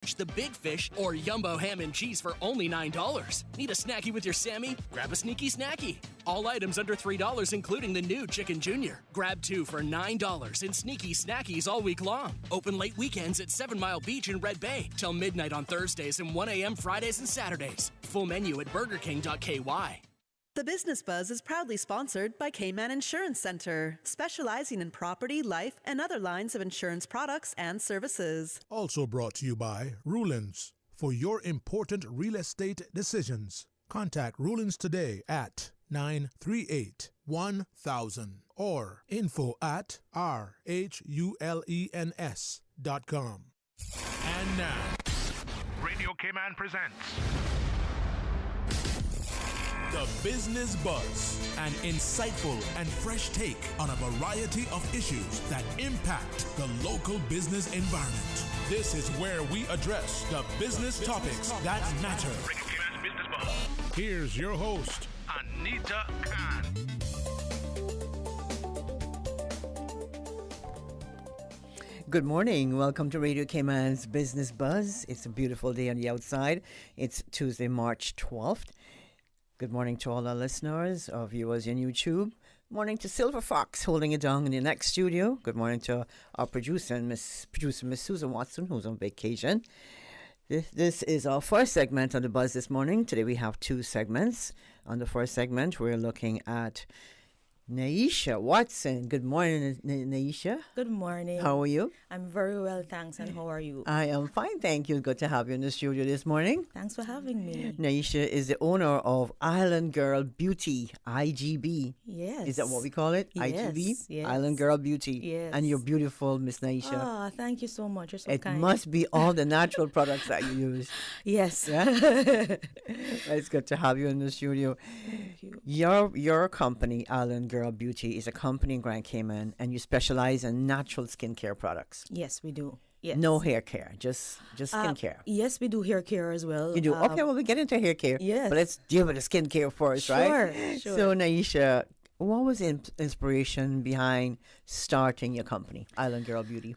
the big fish, or Jumbo ham and cheese for only $9. Need a snacky with your Sammy? Grab a sneaky snacky. All items under $3, including the new Chicken Junior. Grab 2 for $9 in sneaky snackies all week long. Open late weekends at 7 Mile Beach in Red Bay till midnight on Thursdays and 1 a.m. Fridays and Saturdays. Full menu at BurgerKing.ky. The Business Buzz is proudly sponsored by Cayman Insurance Center, specializing in property, life, and other lines of insurance products and services. Also brought to you by Rulins. For your important real estate decisions, contact Rulins today at 938-1000 or info@rhulens.com. And now, Radio Cayman presents The Business Buzz, an insightful and fresh take on a variety of issues that impact the local business environment. This is where we address the business topics that matter. Radio Cayman's Business Buzz. Here's your host, Anita Khan. Good morning. Welcome to Radio Cayman's Business Buzz. It's a beautiful day on the outside. It's Tuesday, March 12th. Good morning to all our listeners, our viewers on YouTube. Morning to Silver Fox holding it down in the next studio. Good morning to our producer, Miss Susan Watson, who's on vacation. This is our first segment on the Buzz this morning. Today we have 2 segments. On the first segment, we're looking at Neyesha Watson. Good morning, Neyesha. Good morning. How are you? I'm very well, thanks. And how are you? I am fine, thank you. Good to have you in the studio this morning. Thanks for having me. Neyesha is the owner of Island Girl Beauty, IGB. Yes. Is that what we call it? Yes, IGB? yes. Island Girl Beauty. Yes. And you're beautiful, Miss Neyesha. Ah, thank you so much. You're so It kind. must be all the natural products that you use. Yes. Yeah? It's good to have you in the studio. Thank you. Your company, Island Girl Beauty, is a company in Grand Cayman, and you specialize in natural skincare products. Yes, we do. Yes. No hair care, just skincare. Yes, we do hair care as well. You do? Okay, well, we get into hair care. Yes. But let's deal with the skincare first, right? Sure. So, Neyesha, what was the inspiration behind starting your company, Island Girl Beauty?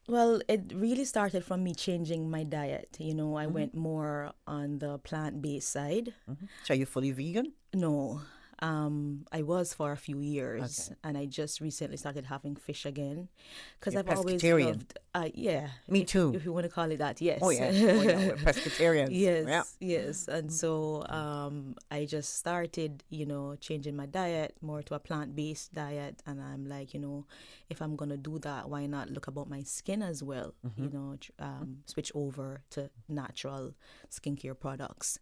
Well, it really started from me changing my diet. You know, I went more on the plant-based side. Mm-hmm. So, are you fully vegan? No. I was for a few years, and I just recently started having fish again because I've always pescatarian. loved. Yeah, Me too. If you want to call it that, yes. Oh yeah, we're pescatarians. Yes, Yeah. yes. And so I just started, changing my diet more to a plant-based diet. And I'm like, if I'm going to do that, why not look about my skin as well? Switch over to natural skincare products.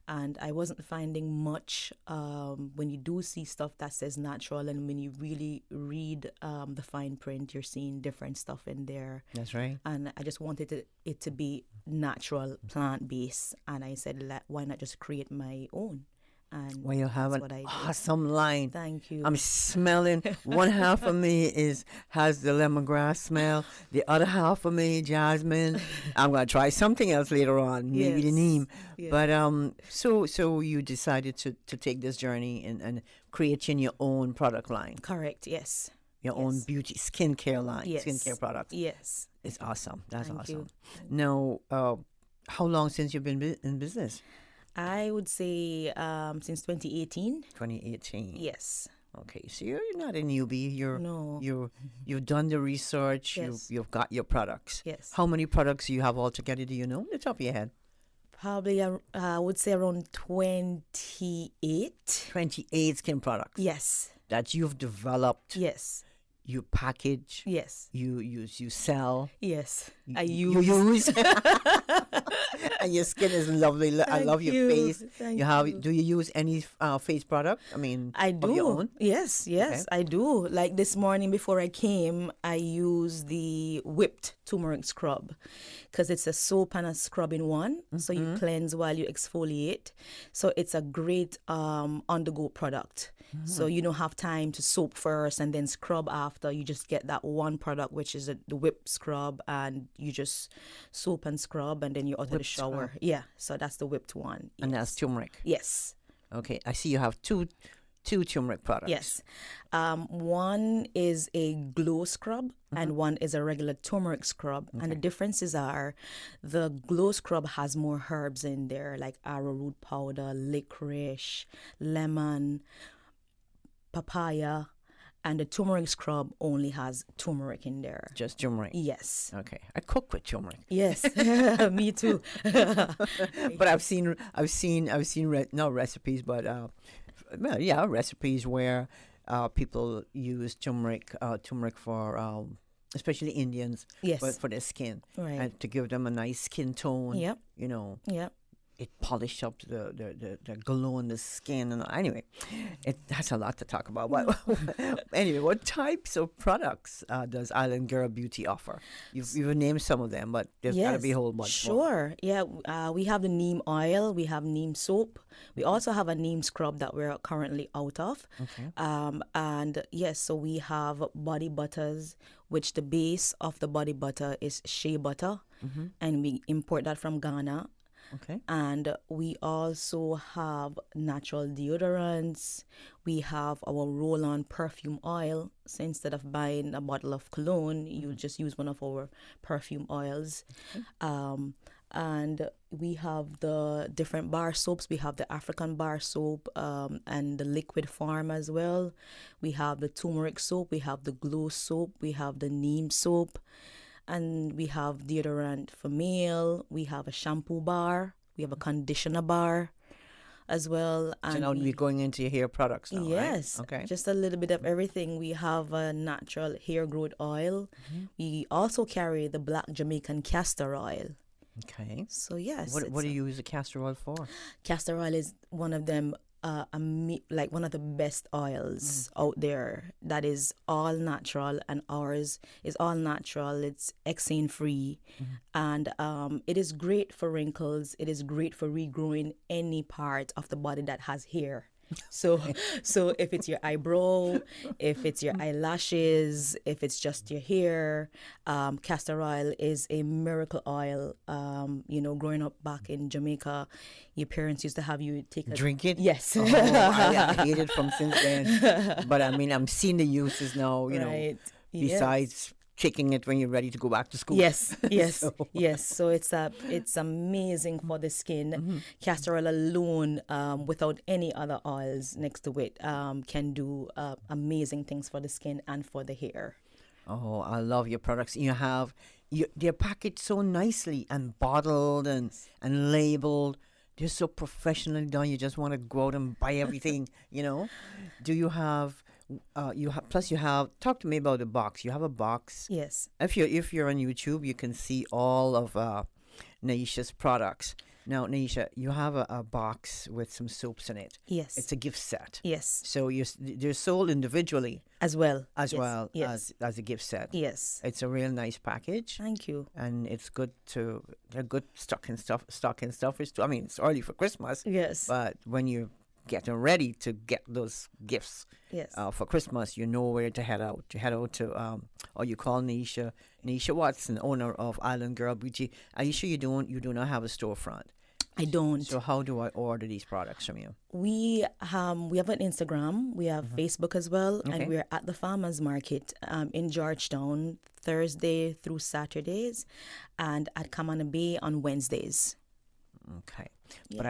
And I wasn't finding much when you do see stuff that says natural, and when you really read the fine print, you're seeing different stuff in there. That's right. And I just wanted it to be natural, plant-based. And I said, why not just create my own? And Well, you have that's an what I did. awesome line. Thank you. I'm smelling. One half of me has the lemongrass smell. The other half of me, jasmine. I'm gonna try something else later on, maybe the Yes. neem. Yeah. But so you decided to take this journey and creating your own product line, Correct, yes. your own beauty skincare line, Yes. skincare products. Yes. It's awesome. That's Thank awesome. you. Now, how long since you've been in business? I would say since 2018. 2018. Yes. Okay, so you're not a newbie. No. You've done the research. Yes. You've got your products. Yes. How many products do you have altogether? Do you know, on the top of your head? Probably, I would say around 28. 28 skin products. Yes. That you've developed. Yes. You package. Yes. You sell. Yes. I You use. use. And your skin is lovely. I Thank love your you. face. Thank you have. you. Do you use any face product? I mean, I do. of your own? Yes, yes, I do. Like this morning before I came, I used the whipped turmeric scrub because it's a soap and a scrub in one. So you cleanse while you exfoliate. So it's a great on-the-go product. So you don't have time to soap first and then scrub after. You just get that one product, which is the whipped scrub, and you just soap and scrub, and then you're out of the shower. Yeah, so that's the whipped one. And that's turmeric. Yes. Okay, I see you have two 2 turmeric products. Yes. One is a glow scrub and one is a regular turmeric scrub. And the differences are the glow scrub has more herbs in there like arrowroot powder, licorice, lemon, papaya. And the turmeric scrub only has turmeric in there. Just turmeric. Yes. Okay. I cook with turmeric. Yes. Me too. But I've seen not recipes, but recipes where people use turmeric for especially Indians, Yes. for their skin, Right. and to give them a nice skin tone. Yep. Yep. It polished up the glow in the skin. And anyway, that's a lot to talk about. But anyway, what types of products does Island Girl Beauty offer? You've named some of them, but there's got to be a whole bunch more. Sure. Yeah. We have the neem oil. We have neem soap. We also have a neem scrub that we're currently out of. Okay. And yes, so we have body butters, which the base of the body butter is shea butter, and we import that from Ghana. Okay. And we also have natural deodorants. We have our roll-on perfume oil. So instead of buying a bottle of cologne, you just use one of our perfume oils. And we have the different bar soaps. We have the African bar soap and the liquid form as well. We have the turmeric soap. We have the glow soap. We have the neem soap. And we have deodorant for male. We have a shampoo bar. We have a conditioner bar as well. So And now we're going into your hair products now, yes, right? Okay. just a little bit of everything. We have a natural hair growth oil. We also carry the black Jamaican castor oil. Okay. So yes, What do you use the castor oil for? castor oil is one of them, like one of the best oils out there that is all natural, and ours is all natural. It's hexane free, and it is great for wrinkles. It is great for regrowing any part of the body that has hair. So if it's your eyebrow, if it's your eyelashes, if it's just your hair, castor oil is a miracle oil. Growing up back in Jamaica, your parents used to have you take a Drink it? Yes. Oh, I hate it from since then. But I mean, I'm seeing the uses now, Right. besides taking it when you're ready to go back to school. Yes, yes, So- yes. So it's amazing for the skin. Castor oil alone, without any other oils next to it, can do amazing things for the skin and for the hair. Oh, I love your products. They're packaged so nicely and bottled and labeled. They're so professionally done. You just want to go out and buy everything, Do you have, talk to me about the box. You have a box. Yes. If you're on YouTube, you can see all of Neyesha's products. Now, Neyesha, you have a box with some soaps in it. Yes. It's a gift set. Yes. So they're sold individually As well. as Yes. well Yes. as a gift set. Yes. It's a real nice package. Thank you. And it's good they're good stocking stuffers too. I mean, it's early for Christmas. Yes. But when you're getting ready to get those gifts Yes. for Christmas, you know where to head out. You head out to, or you call Neyesha Watson, owner of Island Girl Beauty. Are you sure you do not have a storefront? I don't. So how do I order these products from you? We have an Instagram, we have Facebook as well, Okay. and we're at the farmers market in Georgetown Thursday through Saturdays, and at Cayman Bay on Wednesdays. Okay. Yes. But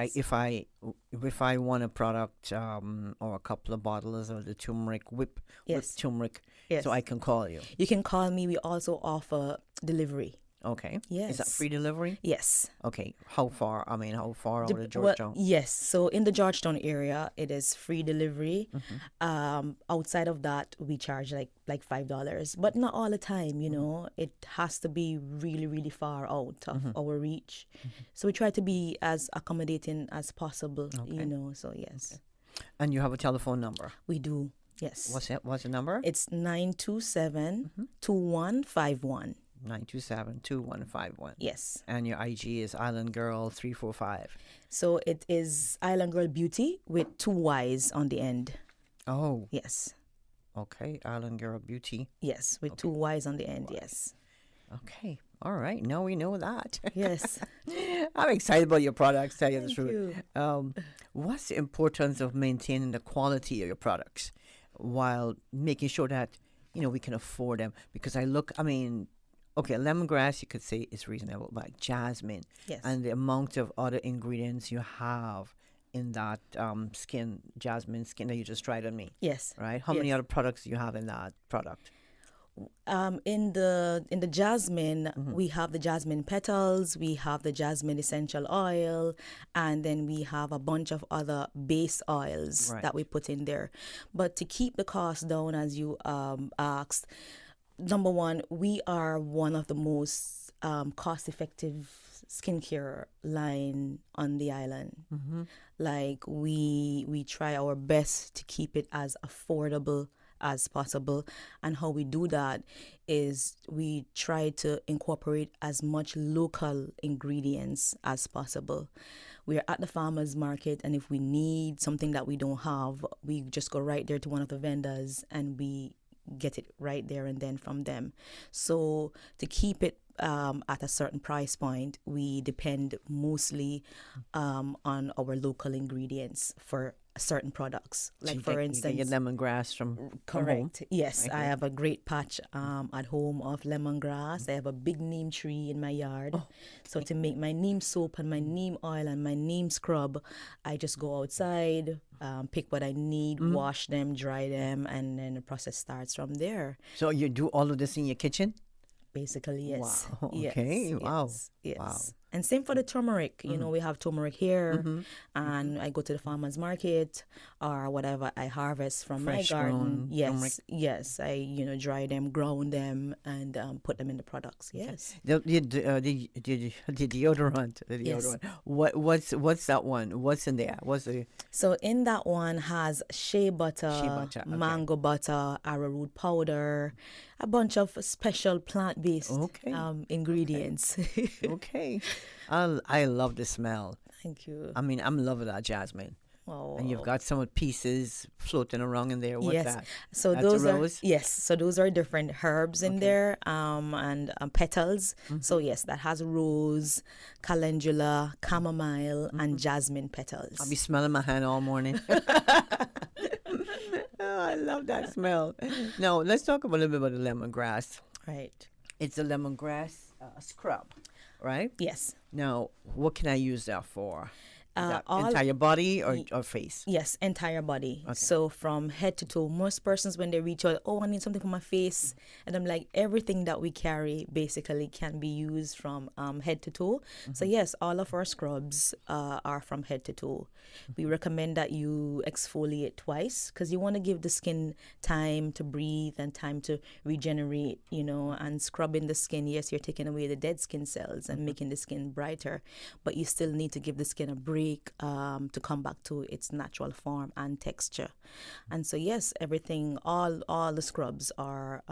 if I want a product or a couple of bottles of the turmeric whipped turmeric, Yes. so I can call you. You can call me. We also offer delivery. Okay. Is that Yes. free delivery? Yes. Okay. How far out of Well, Georgetown? yes. So in the Georgetown area, it is free delivery. Outside of that, we charge like $5, but not all the time. It has to be really, really far out of our reach. So we try to be as accommodating as possible. Okay. So yes, And you have a telephone number. we do. Yes. What's the number? It's 927-2151. 927-2151. Yes. And your IG is Island Girl 345. So it is Island Girl Beauty with 2 Y's on the end. Oh, Yes. okay. Island Girl Beauty. Yes, with 2 Y's on the end. Yes. Okay. All right. Now we know that. Yes. I'm excited about your products, tell you the Thank truth. you. What's the importance of maintaining the quality of your products while making sure that, we can afford them? Because okay, lemongrass, you could say is reasonable, but jasmine Yes. and the amount of other ingredients you have in that jasmine skin that you just tried on me, Yes. right? How many Yes. other products do you have in that product? In the jasmine, Mm-hmm. we have the jasmine petals, we have the jasmine essential oil, and then we have a bunch of other base oils Right. that we put in there. But to keep the cost down, as you asked, number one, we are one of the most cost-effective skincare line on the island. Like we try our best to keep it as affordable as possible, and how we do that is we try to incorporate as much local ingredients as possible. We're at the farmers market, and if we need something that we don't have, we just go right there to one of the vendors and we get it right there and then from them. So to keep it at a certain price point, we depend mostly on our local ingredients for certain products. Like, for You get your instance, lemongrass from home. correct. Yes, right I here. have a great patch at home of lemongrass. I have a big neem tree in my yard. So to make my neem soap and my neem oil and my neem scrub, I just go outside, pick what I need, wash them, dry them, and then the process starts from there. So you do all of this in your kitchen? Basically, yes. Wow, Yes, okay, wow, Yes. Yes. wow. And same for the turmeric. You know, we have turmeric here, and I go to the farmer's market or whatever I harvest from Fresh my garden. grown turmeric. Yes. I dry them, ground them, and put them in the products. Yes. The deodorant. The Yes. deodorant. What's that one? What's in there? What's the So in that one has shea butter, Shea butter, okay. mango butter, arrowroot powder, a bunch of special plant-based Okay. ingredients. okay? I love the smell. Thank you. I'm loving that jasmine. Oh. And you've got some pieces floating around in there. What's yes. that? So That's those a are rose? yes. So those are different herbs in there, and petals. So yes, that has rose, calendula, chamomile, and jasmine petals. I'll be smelling my hand all morning. Oh, I love that smell. Now, let's talk a little bit about the lemongrass. Right. It's a lemongrass scrub, right? Yes. Now, what can I use that for? Is that all- entire body or face? Yes, entire body. So from head to toe. Most persons, when they reach out, I need something for my face, and I'm like, everything that we carry basically can be used from head to toe. So yes, all of our scrubs are from head to toe. We recommend that you exfoliate twice, because you want to give the skin time to breathe and time to regenerate. And scrubbing the skin. Yes, you're taking away the dead skin cells and making the skin brighter, but you still need to give the skin a break to come back to its natural form and texture. And so yes, everything, all the scrubs are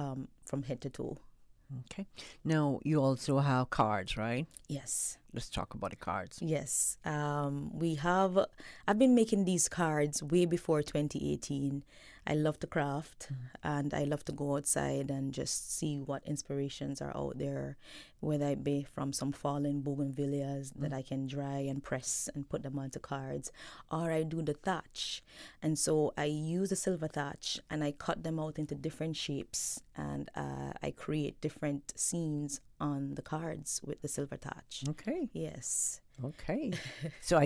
from head to toe. Okay. Now, you also have cards, right? Yes. Let's talk about the cards. Yes. I've been making these cards way before 2018. I love to craft, and I love to go outside and just see what inspirations are out there, whether it be from some fallen bougainvilleas that I can dry and press and put them onto cards, or I do the thatch. And so I use the silver thatch and I cut them out into different shapes, and I create different scenes on the cards with the silver thatch. Okay. Yes. Okay. So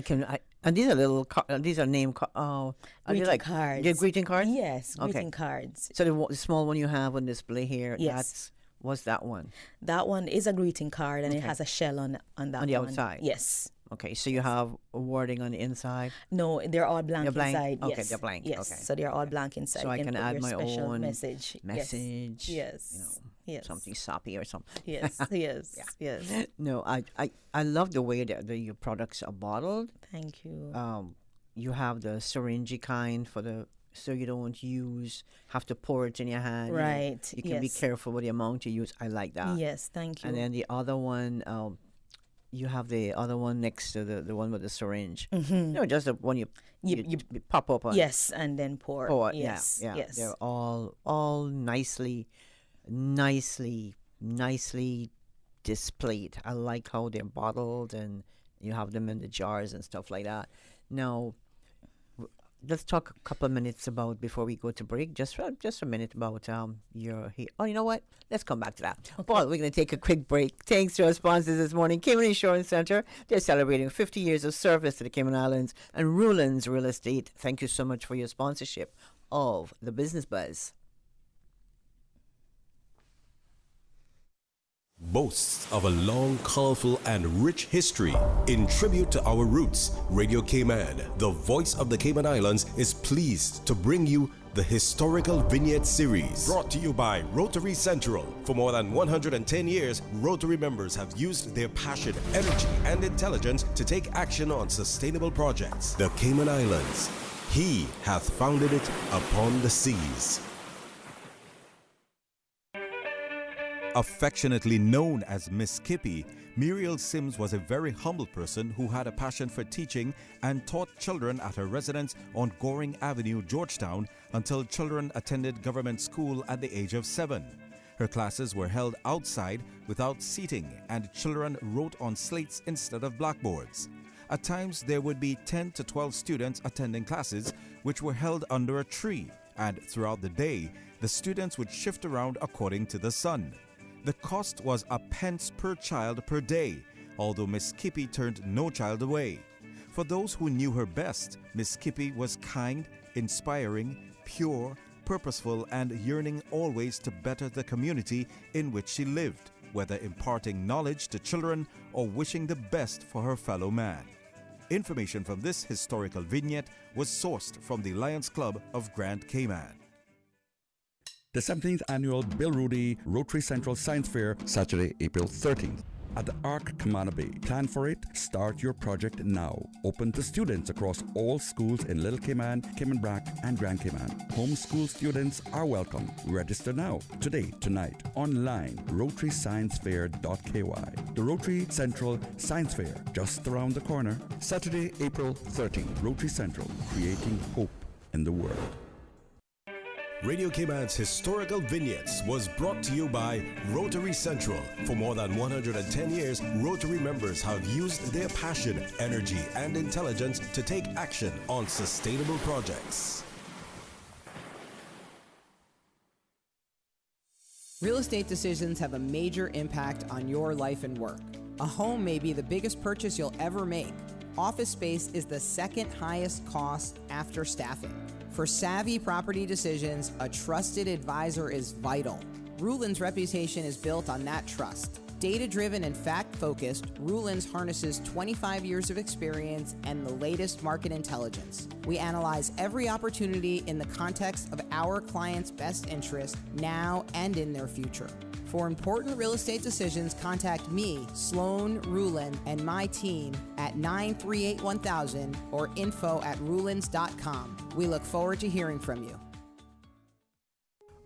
and these are these are name cards. Oh, are they Greeting cards. They're greeting cards? Yes, Okay. greeting cards. So the small one you have on display here, Yes. what's that one? That one is a greeting card, and it has a shell on that On the one. outside? Yes. Okay, so you have a wording on the inside. No, they're all blank, They're blank? inside. Okay, Yes. they're blank. Yes. Okay. So they're all blank inside. So I You can put add your my special own message. message. Yes. Yes. Something soppy or something. Yes. Yes. Yes. No, I love the way that your products are bottled. Thank you. You have the syringe kind so you don't have to pour it in your hand. Right, You can be yes. careful with the amount you use. I like that. Yes. Thank you. And then the other one, you have the other one next to the one with the syringe. Just the one you pop up on. yes, and then pour. Pour, Yes. yeah. Yes. They're all nicely displayed. I like how they're bottled and you have them in the jars and stuff like that. Now, let's talk a couple of minutes about, before we go to break, just a minute about your hair. Oh, you know what? Let's come back to that. Okay. Paul, we're going to take a quick break. Thanks to our sponsors this morning, Cayman Insurance Center. They're celebrating 50 years of service to the Cayman Islands, and Ruland's Real Estate. Thank you so much for your sponsorship of the Business Buzz. Boasts of a long, colorful, and rich history. In tribute to our roots, Radio Cayman, the voice of the Cayman Islands, is pleased to bring you the Historical Vignette Series, brought to you by Rotary Central. For more than 110 years, Rotary members have used their passion, energy, and intelligence to take action on sustainable projects. The Cayman Islands, He hath founded it upon the seas. Affectionately known as Miss Kippy, Muriel Sims was a very humble person who had a passion for teaching and taught children at her residence on Goring Avenue, Georgetown, until children attended government school at the age of 7. Her classes were held outside without seating, and children wrote on slates instead of blackboards. At times, there would be 10 to 12 students attending classes, which were held under a tree, and throughout the day, the students would shift around according to the sun. The cost was a pence per child per day, although Miss Kippy turned no child away. For those who knew her best, Miss Kippy was kind, inspiring, pure, purposeful, and yearning always to better the community in which she lived, whether imparting knowledge to children or wishing the best for her fellow man. Information from this historical vignette was sourced from the Lions Club of Grand Cayman. The 17th Annual Bill Rudy Rotary Central Science Fair, Saturday, April 13th. At the Arc Camana Bay. Plan for it. Start your project now. Open to students across all schools in Little Cayman, Cayman Brac, and Grand Cayman. Homeschool students are welcome. Register now. Today, tonight, online, rotarysciencefair.ky. The Rotary Central Science Fair, just around the corner. Saturday, April 13th. Rotary Central, creating hope in the world. Radio Cayman's Historical Vignettes was brought to you by Rotary Central. For more than 110 years, Rotary members have used their passion, energy, and intelligence to take action on sustainable projects. Real estate decisions have a major impact on your life and work. A home may be the biggest purchase you'll ever make. Office space is the second highest cost after staffing. For savvy property decisions, a trusted advisor is vital. Ruland's reputation is built on that trust. Data-driven and fact-focused, Ruland's harnesses 25 years of experience and the latest market intelligence. We analyze every opportunity in the context of our clients' best interest now and in their future. For important real estate decisions, contact me, Sloan Ruland, and my team at 938-1000 or info@rulands.com. We look forward to hearing from you.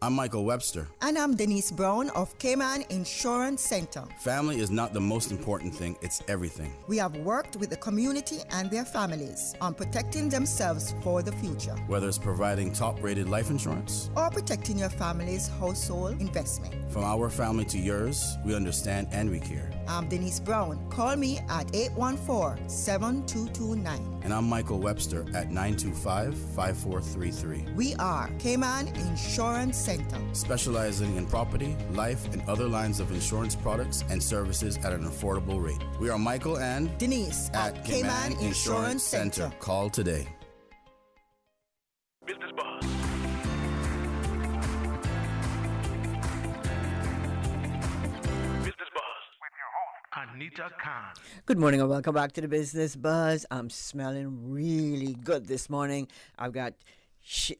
I'm Michael Webster. And I'm Denise Brown of Cayman Insurance Center. Family is not the most important thing, it's everything. We have worked with the community and their families on protecting themselves for the future. Whether it's providing top-rated life insurance or protecting your family's household investment. From our family to yours, we understand and we care. I'm Denise Brown. Call me at 814-7229. And I'm Michael Webster at 925-5433. We are Cayman Insurance Center, specializing in property, life, and other lines of insurance products and services at an affordable rate. We are Michael and Denise at Cayman Insurance Center. Call today. Business Buzz. Business Buzz with your host, Anita Khan. Good morning and welcome back to the Business Buzz. I'm smelling really good this morning. I've got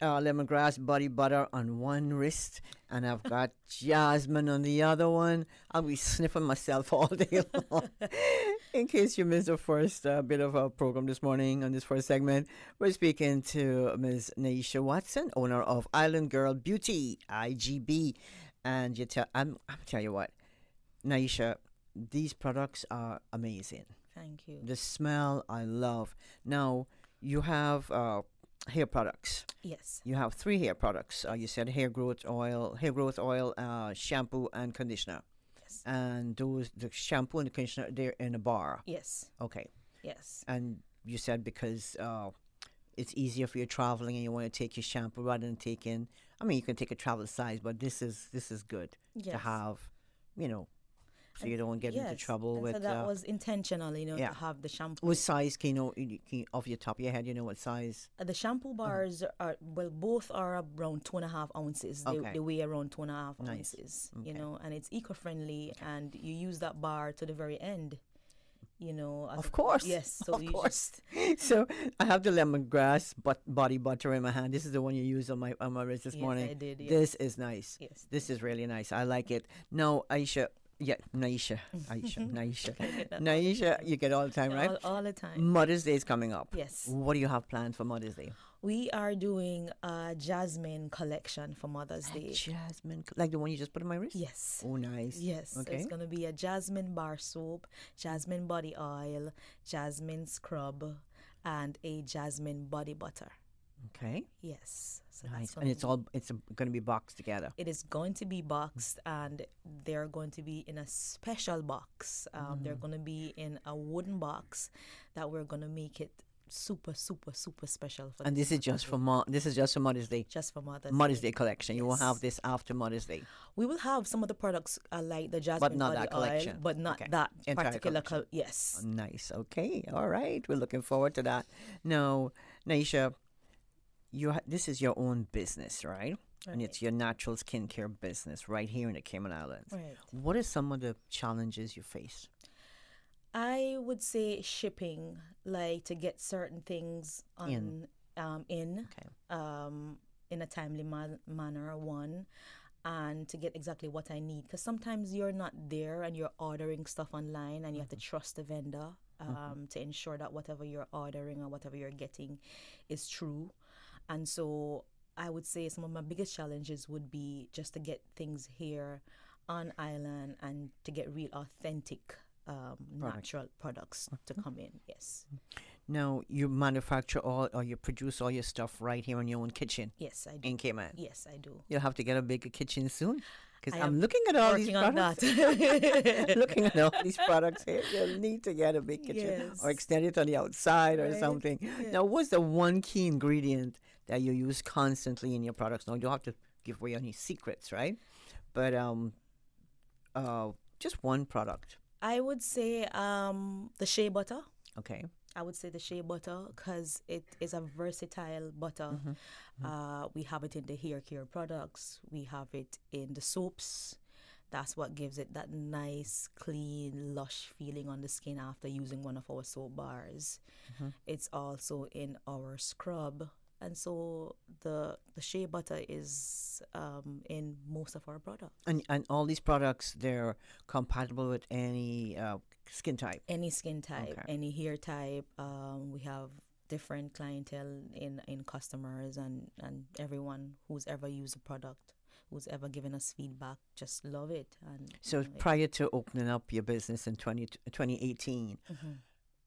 lemongrass body butter on one wrist, and I've got jasmine on the other one. I'll be sniffing myself all day long. In case you missed the first bit of our program this morning on this first segment, we're speaking to Ms. Neyesha Watson, owner of Island Girl Beauty, IGB. And I'm tell you what, Neyesha, these products are amazing. Thank you. The smell I love. Now, you have hair products. Yes. You have 3 hair products. You said hair growth oil, shampoo, and conditioner. Yes. And the shampoo and the conditioner, they're in a bar. Yes. Okay. Yes. And you said because it's easier for you traveling and you want to take your shampoo rather than taking. I mean, you can take a travel size, but this is good to Yes. have, so you don't get into trouble And with. so that was intentional, to have the shampoo. What size can off your top of your head, what size? The shampoo bars are, both are around 2.5 ounces. Okay. They weigh around 2.5 Nice. ounces, Okay. and it's eco-friendly, and you use that bar to the very end, Of course. Yes. So of course. So I have the lemongrass body butter in my hand. This is the one you used on my wrist this morning. I did. Yes. This is nice. Yes. This is really nice. I like it. Now, Neyesha, Neyesha, you get all the time, right? All the time. Mother's Day is coming up. Yes. What do you have planned for Mother's Day? We are doing a jasmine collection for Mother's Day. Jasmine, like the one you just put on my wrist? Yes. Oh, nice. Yes. Okay. It's going to be a jasmine bar soap, jasmine body oil, jasmine scrub, and a jasmine body butter. Okay. Yes. So Nice. that's And it's going to be boxed together. It is going to be boxed, and they're going to be in a special box. They're going to be in a wooden box that we're going to make it super, super, super special for. And this is just for Mother's Day. Just for Mother's Day collection. You will have this after Mother's Day. We will have some of the products like the jasmine But not body that collection. oil, but not Okay. that Entire particular collection. yes. Nice. Okay. All right. We're looking forward to that. Now, Neyesha, this is your own business, right? And it's your natural skincare business right here in the Cayman Islands. Right. What are some of the challenges you face? I would say shipping, like to get certain things in a timely manner, one, and to get exactly what I need. Because sometimes you're not there and you're ordering stuff online, and you have to trust the vendor to ensure that whatever you're ordering or whatever you're getting is true. And so I would say some of my biggest challenges would be just to get things here on island and to get real authentic natural products to come in. Yes. Now, you manufacture or you produce all your stuff right here in your own kitchen? Yes, I do. In Cayman? Yes, I do. You'll have to get a bigger kitchen soon? Because I I'm am looking at all these working on products. that. Looking at all these products here, you'll need to get a big kitchen Yes. or extend it on the outside or Right. something. Yes. Now, what's the one key ingredient that you use constantly in your products? Now, you don't have to give away any secrets, right? But just one product. I would say the shea butter. Okay. I would say the shea butter because it is a versatile butter. We have it in the hair care products. We have it in the soaps. That's what gives it that nice, clean, lush feeling on the skin after using one of our soap bars. It's also in our scrub. And so the shea butter is in most of our products. And all these products, they're compatible with any skin type? Any skin type, Okay. any hair type. We have different clientele in customers and everyone who's ever used the product, who's ever given us feedback, just love it. And So prior to opening up your business in 2018,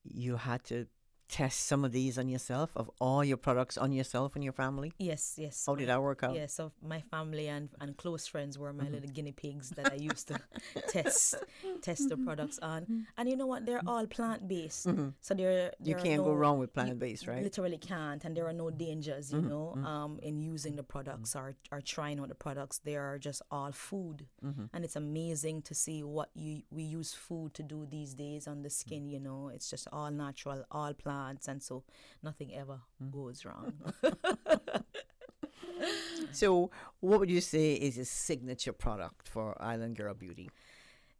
you had to test some of these on yourself, of all your products on yourself and your family? Yes. How did that work out? Yes, so my family and close friends were my little guinea pigs that I used to test the products on. And you know what? They're all plant-based. So You can't go wrong with plant-based, right? Literally can't. And there are no dangers, in using the products or trying out the products. They are just all food. And it's amazing to see what we use food to do these days on the skin, It's just all natural, all plants. And so nothing ever goes wrong. So what would you say is a signature product for Island Girl Beauty?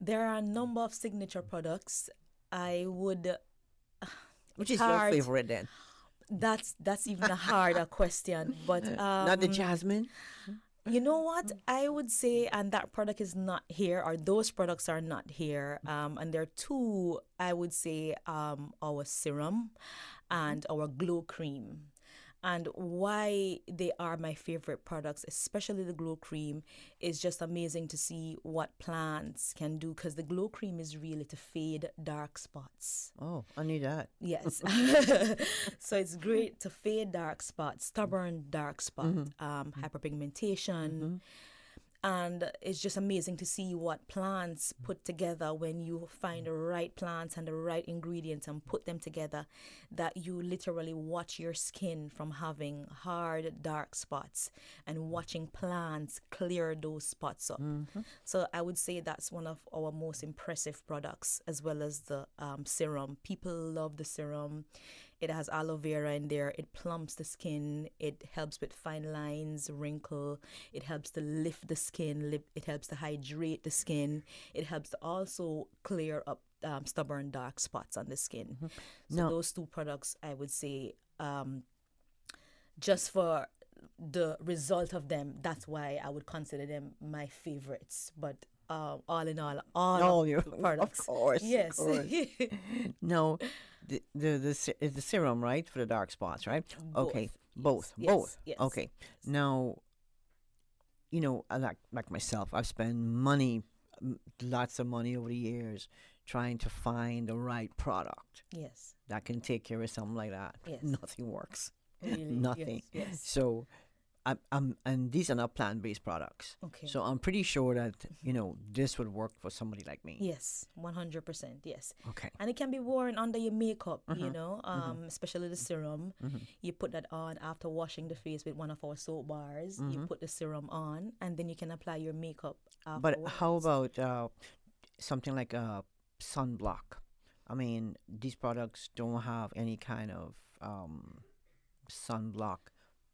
There are a number of signature products. I would... Which is your favorite then? That's even a harder question. But not the jasmine? You know what? I would say, and that product is not here, or those products are not here. And there are two, I would say, our serum and our glow cream. And why they are my favorite products, especially the glow cream, is just amazing to see what plants can do, because the glow cream is really to fade dark spots. Oh, I need that. Yes. So it's great to fade dark spots, stubborn dark spots, hyperpigmentation. And it's just amazing to see what plants put together when you find the right plants and the right ingredients and put them together, that you literally watch your skin from having hard, dark spots and watching plants clear those spots up. So I would say that's one of our most impressive products, as well as the serum. People love the serum. It has aloe vera in there. It plumps the skin. It helps with fine lines, wrinkle. It helps to lift the skin. It helps to hydrate the skin. It helps to also clear up stubborn dark spots on the skin. So those two products, I would say, just for the result of them, that's why I would consider them my favorites. But all in all your products. Of course. Yes. Of course. No, the serum, right, for the dark spots, right? Both. Okay, both. Yes. Okay. Now, you know, like myself, I've spent money, lots of money over the years, trying to find the right product. Yes. That can take care of something like that. Yes. Nothing works. Really? Nothing. Yes. So, and these are not plant-based products. Okay. So I'm pretty sure that, you know, this would work for somebody like me. Yes, 100%. Yes. Okay. And it can be worn under your makeup, you know, especially the serum. You put that on after washing the face with one of our soap bars. You put the serum on, and then you can apply your makeup afterwards. But how about something like a sunblock? I mean, these products don't have any kind of sunblock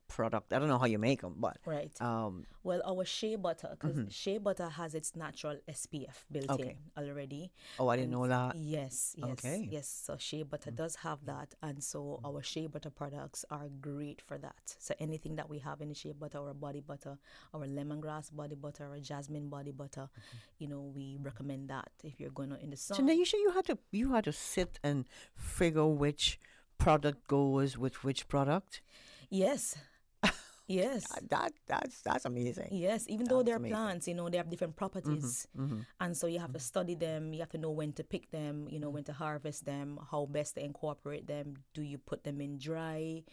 product. I don't know how you make them, but right. Well, our shea butter, because shea butter has its natural SPF built in already. Oh, I didn't know that. Yes. Okay. Yes. So shea butter does have that, and so our shea butter products are great for that. So anything that we have in the shea butter, our body butter, our lemongrass body butter, our jasmine body butter, you know, we recommend that if you're going in the sun. So Neyesha, you had to sit and figure which product goes with which product. Yes. Yes. That's amazing. Yes, even though they're plants, you know, they have different properties. And so you have to study them. You have to know when to pick them, you know, when to harvest them, how best to incorporate them. Do you put them in dry?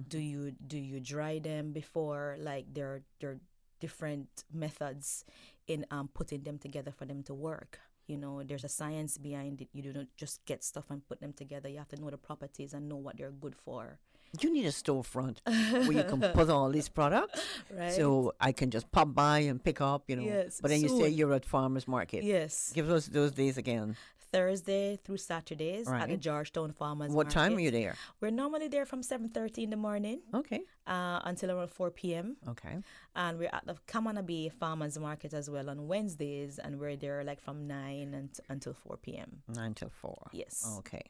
Do you dry them before? Like there are different methods in putting them together for them to work. You know, there's a science behind it. You don't just get stuff and put them together. You have to know the properties and know what they're good for. You need a storefront where you can put all these products, right? So I can just pop by and pick up, you know. Yes, but then you say you're at farmers market. Yes. Give us those days again. Thursday through Saturdays at the Georgetown Farmers Market. What time are you there? We're normally there from 7:30 in the morning. Okay. Until around 4 p.m. Okay. And we're at the Cayman Farmers Market as well on Wednesdays, and we're there like from 9 until 4 p.m. 9 till 4. Yes. Okay.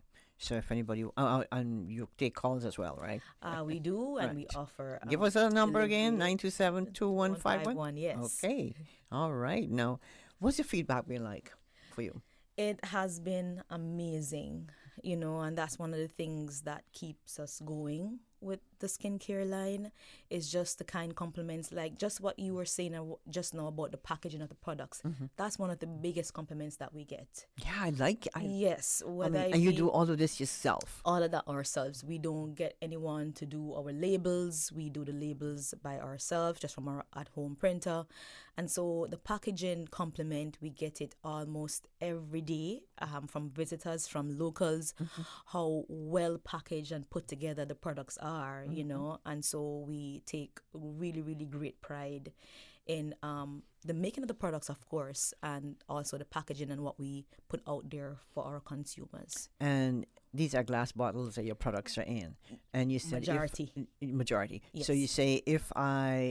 So if anybody, and you take calls as well, right? We do, and we offer. Give us a number again, 927-2151. Yes. Okay. All right. Now, what's the feedback been like for you? It has been amazing, you know, and that's one of the things that keeps us going with the skincare line, is just the kind compliments, like just what you were saying just now about the packaging of the products. That's one of the biggest compliments that we get. Yeah, I like it. Yes. And you do all of this yourself? All of that ourselves. We don't get anyone to do our labels. We do the labels by ourselves, just from our at-home printer. And so the packaging compliment, we get it almost every day from visitors, from locals, how well packaged and put together the products are, you know. And so we take really, really great pride in the making of the products, of course, and also the packaging and what we put out there for our consumers. And these are glass bottles that your products are in. And you said majority. Yes. So you say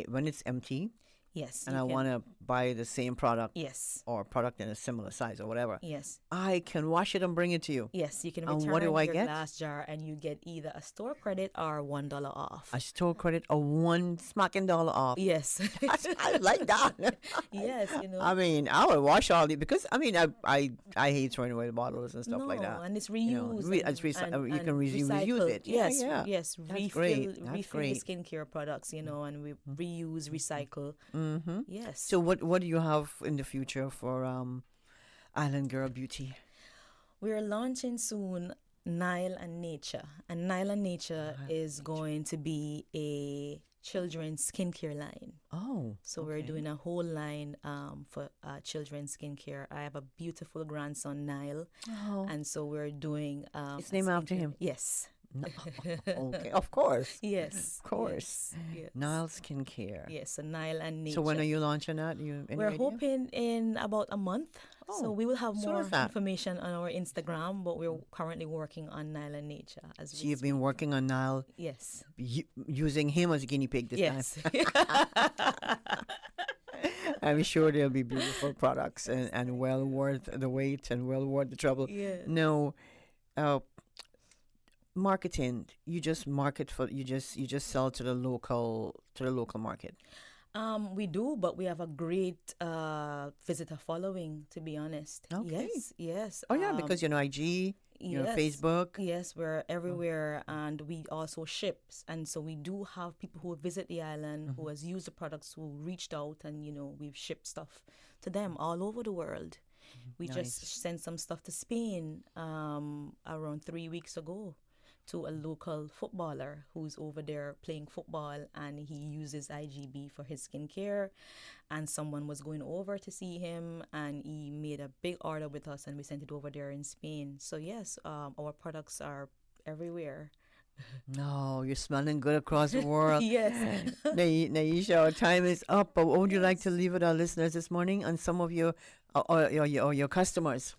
when it's empty, yes, and I want to buy the same product, yes, or product in a similar size or whatever, yes, I can wash it and bring it to you. Yes, you can and return what do I your get? glass jar, and you get either a store credit or $1 off. A store credit or $1 smacking dollar off. Yes, I like that. Yes, you know. I mean, I would wash all these because I mean, I hate throwing away the bottles and stuff like that. And it's reused. You know, you can reuse it. Yes, yeah. yes. Refill the skincare products, you know, and we reuse, recycle. Yes. So what do you have in the future for Island Girl Beauty? We're launching soon Nile and Nature. And Nile and Nature is going to be a children's skincare line. Oh, so we're doing a whole line for children's skincare. I have a beautiful grandson, Nile, and so we're doing. It's named after him. Yes. No. Okay, of course. Yes. Of course. Yes. Nile Skincare. Yes, so Nile and Neyesha. So when are you launching that? We're hoping in about a month. So we will have more information on our Instagram, but we're currently working on Nile and Neyesha as So you've been working on Nile? Yes. Using him as a guinea pig this time? I'm sure they'll be beautiful products and well worth the wait and well worth the trouble. Yeah. No, marketing. You just market you just sell to the local market. We do, but we have a great visitor following, to be honest. Okay. Yes. Oh yeah, because IG, Facebook. Yes, we're everywhere, and we also ship. And so we do have people who visit the island, who has used the products, who reached out, and we've shipped stuff to them all over the world. We just sent some stuff to Spain around 3 weeks ago, to a local footballer who's over there playing football, and he uses IGB for his skincare, and someone was going over to see him, and he made a big order with us, and we sent it over there in Spain. So yes, our products are everywhere. No, you're smelling good across the world. Yes. Neyesha, our time is up, but what would you like to leave with our listeners this morning and some of your customers?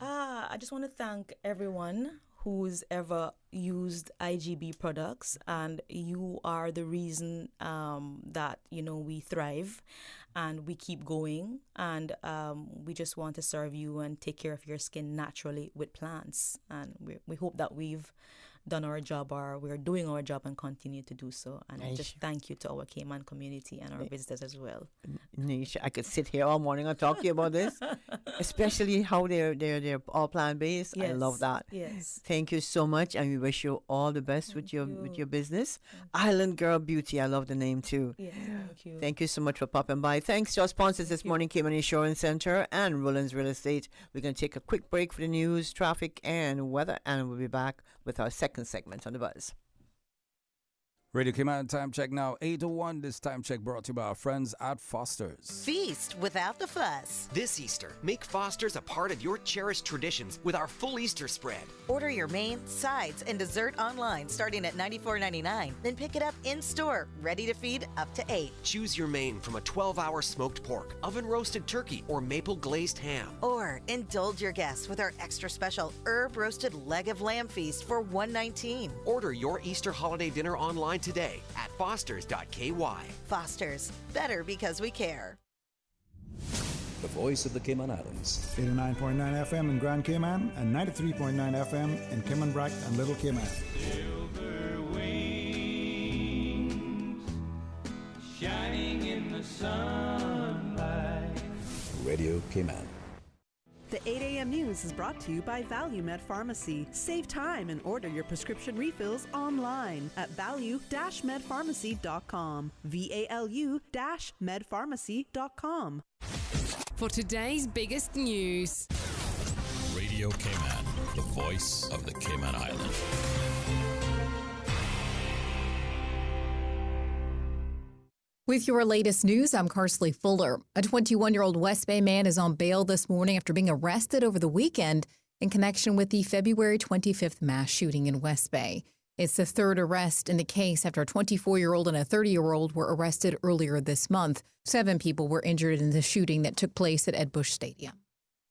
I just want to thank everyone who's ever used IGB products, and you are the reason that we thrive and we keep going, and we just want to serve you and take care of your skin naturally with plants, and we hope that we've done our job, or we're doing our job and continue to do so. And just thank you to our Cayman community and our visitors as well. Neyesha, I could sit here all morning and talk to you about this, especially how they're all plant based. Yes. I love that. Yes. Thank you so much, and we wish you all the best with your business. Island Girl Beauty, I love the name too. Yes, thank you. Thank you so much for popping by. Thanks to our sponsors this morning, Cayman Insurance Center and Rollins Real Estate. We're going to take a quick break for the news, traffic, and weather, and we'll be back with our second segment on the Buzz. Radio Cayman time check now, 8:01. This time check brought to you by our friends at Foster's. Feast without the fuss. This Easter, make Foster's a part of your cherished traditions with our full Easter spread. Order your main, sides, and dessert online starting at $94.99. Then pick it up in-store, ready to feed up to 8. Choose your main from a 12-hour smoked pork, oven-roasted turkey, or maple-glazed ham. Or indulge your guests with our extra special herb-roasted leg of lamb feast for $119. Order your Easter holiday dinner online today at fosters.ky. Foster's, better because we care. The voice of the Cayman Islands. 89.9 FM in Grand Cayman and 93.9 FM in Cayman Brac and Little Cayman. Silver wings shining in the sunlight. Radio Cayman. The 8 a.m. news is brought to you by ValueMed Pharmacy. Save time and order your prescription refills online at value-medpharmacy.com. VALU-medpharmacy.com. For today's biggest news. Radio Cayman, the voice of the Cayman Islands. With your latest news, I'm Carsley Fuller. A 21-year-old West Bay man is on bail this morning after being arrested over the weekend in connection with the February 25th mass shooting in West Bay. It's the third arrest in the case after a 24-year-old and a 30-year-old were arrested earlier this month. 7 people were injured in the shooting that took place at Ed Bush Stadium.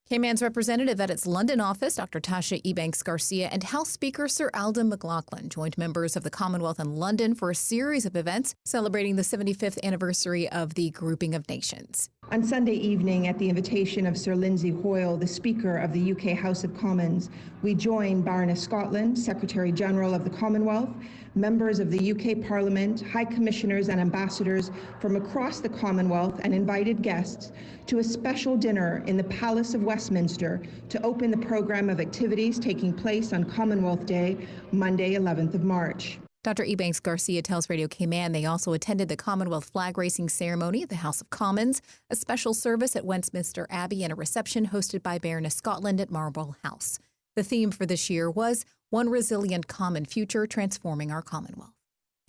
Cayman's representative at its London office, Dr. Tasha Ebanks-Garcia, and House Speaker Sir Alden McLaughlin joined members of the Commonwealth in London for a series of events celebrating the 75th anniversary of the Grouping of Nations. On Sunday evening, at the invitation of Sir Lindsay Hoyle, the Speaker of the UK House of Commons, we joined Baroness Scotland, Secretary General of the Commonwealth, members of the UK Parliament, High Commissioners and Ambassadors from across the Commonwealth, and invited guests to a special dinner in the Palace of Westminster to open the program of activities taking place on Commonwealth Day, Monday, 11th of March. Dr. Ebanks-Garcia tells Radio Cayman they also attended the Commonwealth flag raising ceremony at the House of Commons, a special service at Westminster Abbey, and a reception hosted by Baroness Scotland at Marlborough House. The theme for this year was One Resilient Common Future, Transforming Our Commonwealth.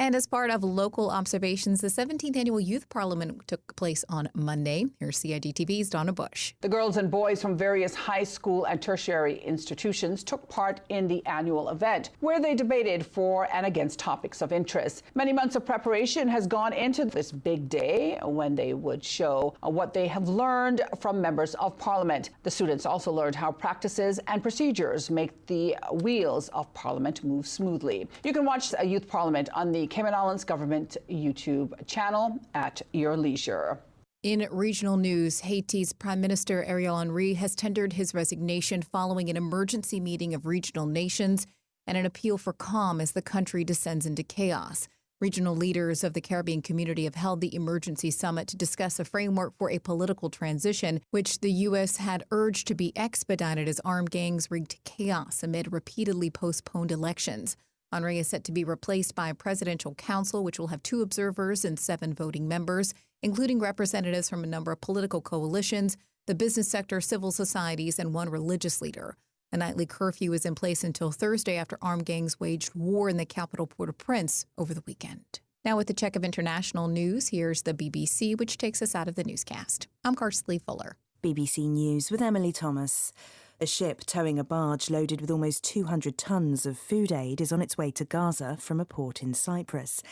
And as part of local observations, the 17th Annual Youth Parliament took place on Monday. Here's CIGTV's Donna Bush. The girls and boys from various high school and tertiary institutions took part in the annual event, where they debated for and against topics of interest. Many months of preparation has gone into this big day when they would show what they have learned from members of Parliament. The students also learned how practices and procedures make the wheels of Parliament move smoothly. You can watch a Youth Parliament on the Cayman Islands Government YouTube channel at your leisure. In regional news, Haiti's Prime Minister Ariel Henry has tendered his resignation following an emergency meeting of regional nations and an appeal for calm as the country descends into chaos. Regional leaders of the Caribbean community have held the emergency summit to discuss a framework for a political transition, which the U.S. had urged to be expedited as armed gangs wreaked chaos amid repeatedly postponed elections. Henry is set to be replaced by a presidential council, which will have 2 observers and 7 voting members, including representatives from a number of political coalitions, the business sector, civil societies, and 1 religious leader. A nightly curfew is in place until Thursday after armed gangs waged war in the capital Port-au-Prince over the weekend. Now with the check of international news, here's the BBC, which takes us out of the newscast. I'm Karsley Fuller. BBC News with Emily Thomas. A ship towing a barge loaded with almost 200 tons of food aid is on its way to Gaza from a port in Cyprus.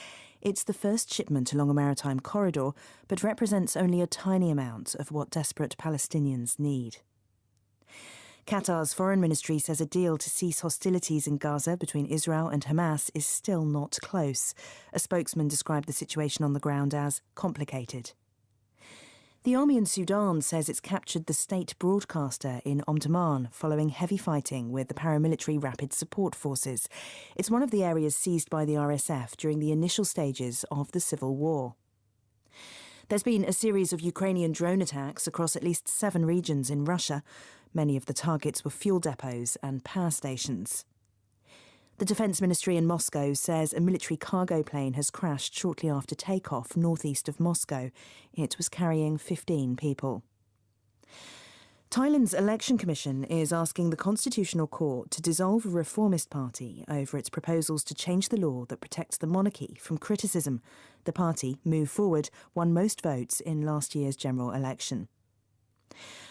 It's the first shipment along a maritime corridor, but represents only a tiny amount of what desperate Palestinians need. Qatar's foreign ministry says a deal to cease hostilities in Gaza between Israel and Hamas is still not close. A spokesman described the situation on the ground as complicated. The army in Sudan says it's captured the state broadcaster in Omdurman following heavy fighting with the paramilitary Rapid Support Forces. It's one of the areas seized by the RSF during the initial stages of the civil war. There's been a series of Ukrainian drone attacks across at least 7 regions in Russia. Many of the targets were fuel depots and power stations. The Defence Ministry in Moscow says a military cargo plane has crashed shortly after takeoff northeast of Moscow. It was carrying 15 people. Thailand's election commission is asking the Constitutional Court to dissolve a reformist party over its proposals to change the law that protects the monarchy from criticism. The party, Move Forward, won most votes in last year's general election.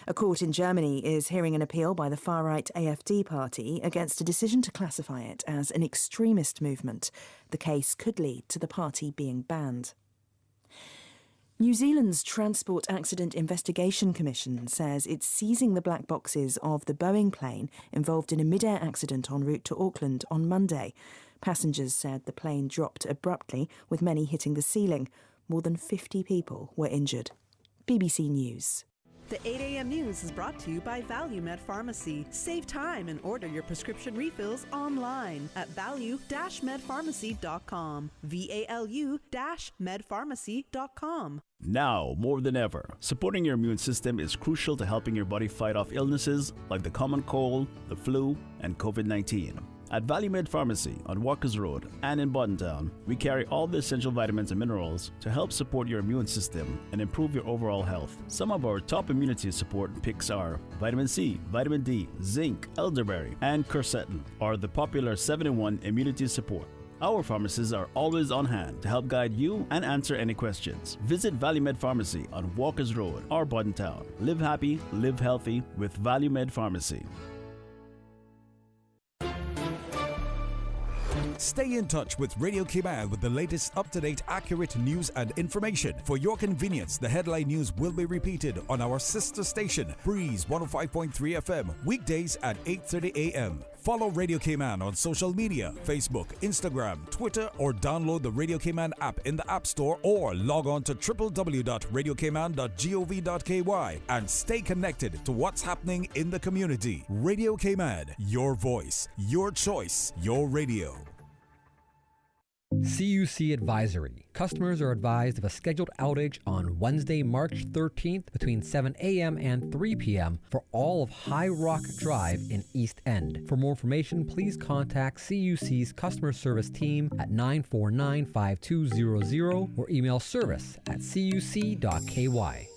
A court in Germany is hearing an appeal by the far-right AfD party against a decision to classify it as an extremist movement. The case could lead to the party being banned. New Zealand's Transport Accident Investigation Commission says it's seizing the black boxes of the Boeing plane involved in a mid-air accident en route to Auckland on Monday. Passengers said the plane dropped abruptly, with many hitting the ceiling. More than 50 people were injured. BBC News. The 8 a.m. news is brought to you by ValueMed Pharmacy. Save time and order your prescription refills online at value-medpharmacy.com. VALU-medpharmacy.com. Now, more than ever, supporting your immune system is crucial to helping your body fight off illnesses like the common cold, the flu, and COVID-19. At ValueMed Pharmacy on Walkers Road and in Buttontown, we carry all the essential vitamins and minerals to help support your immune system and improve your overall health. Some of our top immunity support picks are vitamin C, vitamin D, zinc, elderberry, and quercetin are the popular 7-in-1 immunity support. Our pharmacists are always on hand to help guide you and answer any questions. Visit ValueMed Pharmacy on Walkers Road or Buttontown. Live happy, live healthy with ValueMed Pharmacy. Stay in touch with Radio Cayman with the latest up-to-date, accurate news and information. For your convenience, the headline news will be repeated on our sister station, Breeze 105.3 FM, weekdays at 8:30 a.m. Follow Radio Cayman on social media, Facebook, Instagram, Twitter, or download the Radio Cayman app in the App Store or log on to www.radiocayman.gov.ky and stay connected to what's happening in the community. Radio Cayman, your voice, your choice, your radio. CUC Advisory. Customers are advised of a scheduled outage on Wednesday, March 13th between 7 a.m. and 3 p.m. for all of High Rock Drive in East End. For more information, please contact CUC's customer service team at 949-5200 or email service@cuc.ky.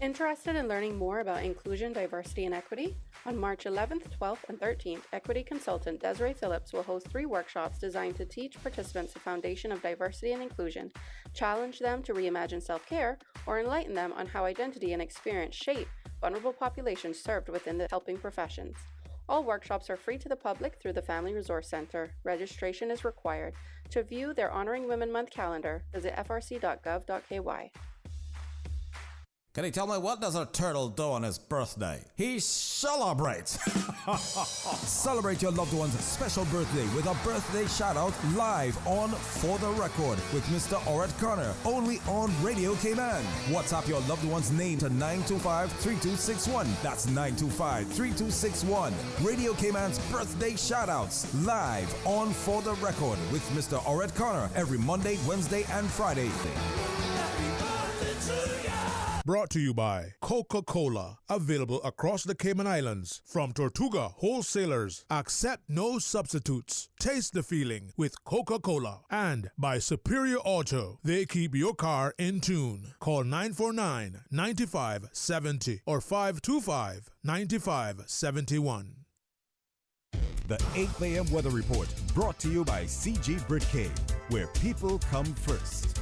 Interested in learning more about inclusion, diversity, and equity? On March 11th, 12th, and 13th, equity consultant Desiree Phillips will host 3 workshops designed to teach participants the foundation of diversity and inclusion, challenge them to reimagine self-care, or enlighten them on how identity and experience shape vulnerable populations served within the helping professions. All workshops are free to the public through the Family Resource Center. Registration is required. To view their Honoring Women Month calendar, visit frc.gov.ky. Can you tell me what does a turtle do on his birthday? He celebrates! Celebrate your loved one's special birthday with a birthday shout-out live on For the Record with Mr. Oret Connor, only on Radio Cayman. WhatsApp your loved one's name to 925-3261. That's 925-3261. Radio Cayman's birthday shout-outs live on For the Record with Mr. Oret Connor every Monday, Wednesday, and Friday. Brought to you by Coca-Cola. Available across the Cayman Islands. From Tortuga Wholesalers. Accept no substitutes. Taste the feeling with Coca-Cola. And by Superior Auto. They keep your car in tune. Call 949-9570 or 525-9571. The 8 a.m. Weather Report brought to you by CG Britcay, where people come first.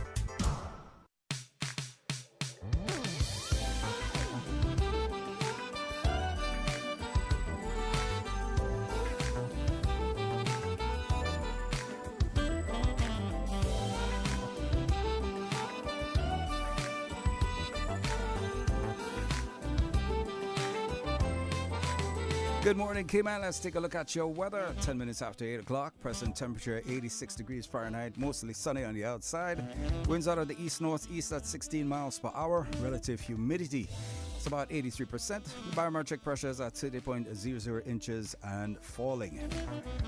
Good morning, Cayman. Let's take a look at your weather. 10 minutes after 8 o'clock. Present temperature 86 degrees Fahrenheit. Mostly sunny on the outside. Winds out of the east-northeast at 16 miles per hour. Relative humidity, it's about 83%. The barometric pressure is at 30.00 inches and falling.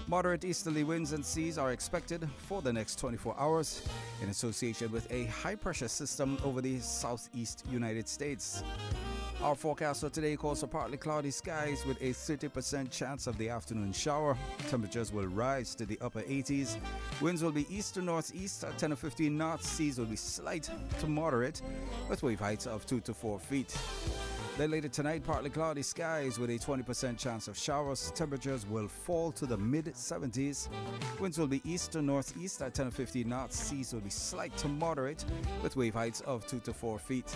Moderate easterly winds and seas are expected for the next 24 hours in association with a high-pressure system over the southeast United States. Our forecast for today calls for partly cloudy skies with a 30% chance of the afternoon shower. Temperatures will rise to the upper 80s. Winds will be east to northeast at 10 to 15 knots. Seas will be slight to moderate with wave heights of 2 to 4 feet. Then later tonight, partly cloudy skies with a 20% chance of showers. Temperatures will fall to the mid-70s. Winds will be east to northeast at 10 to 15 knots. Seas will be slight to moderate with wave heights of 2 to 4 feet.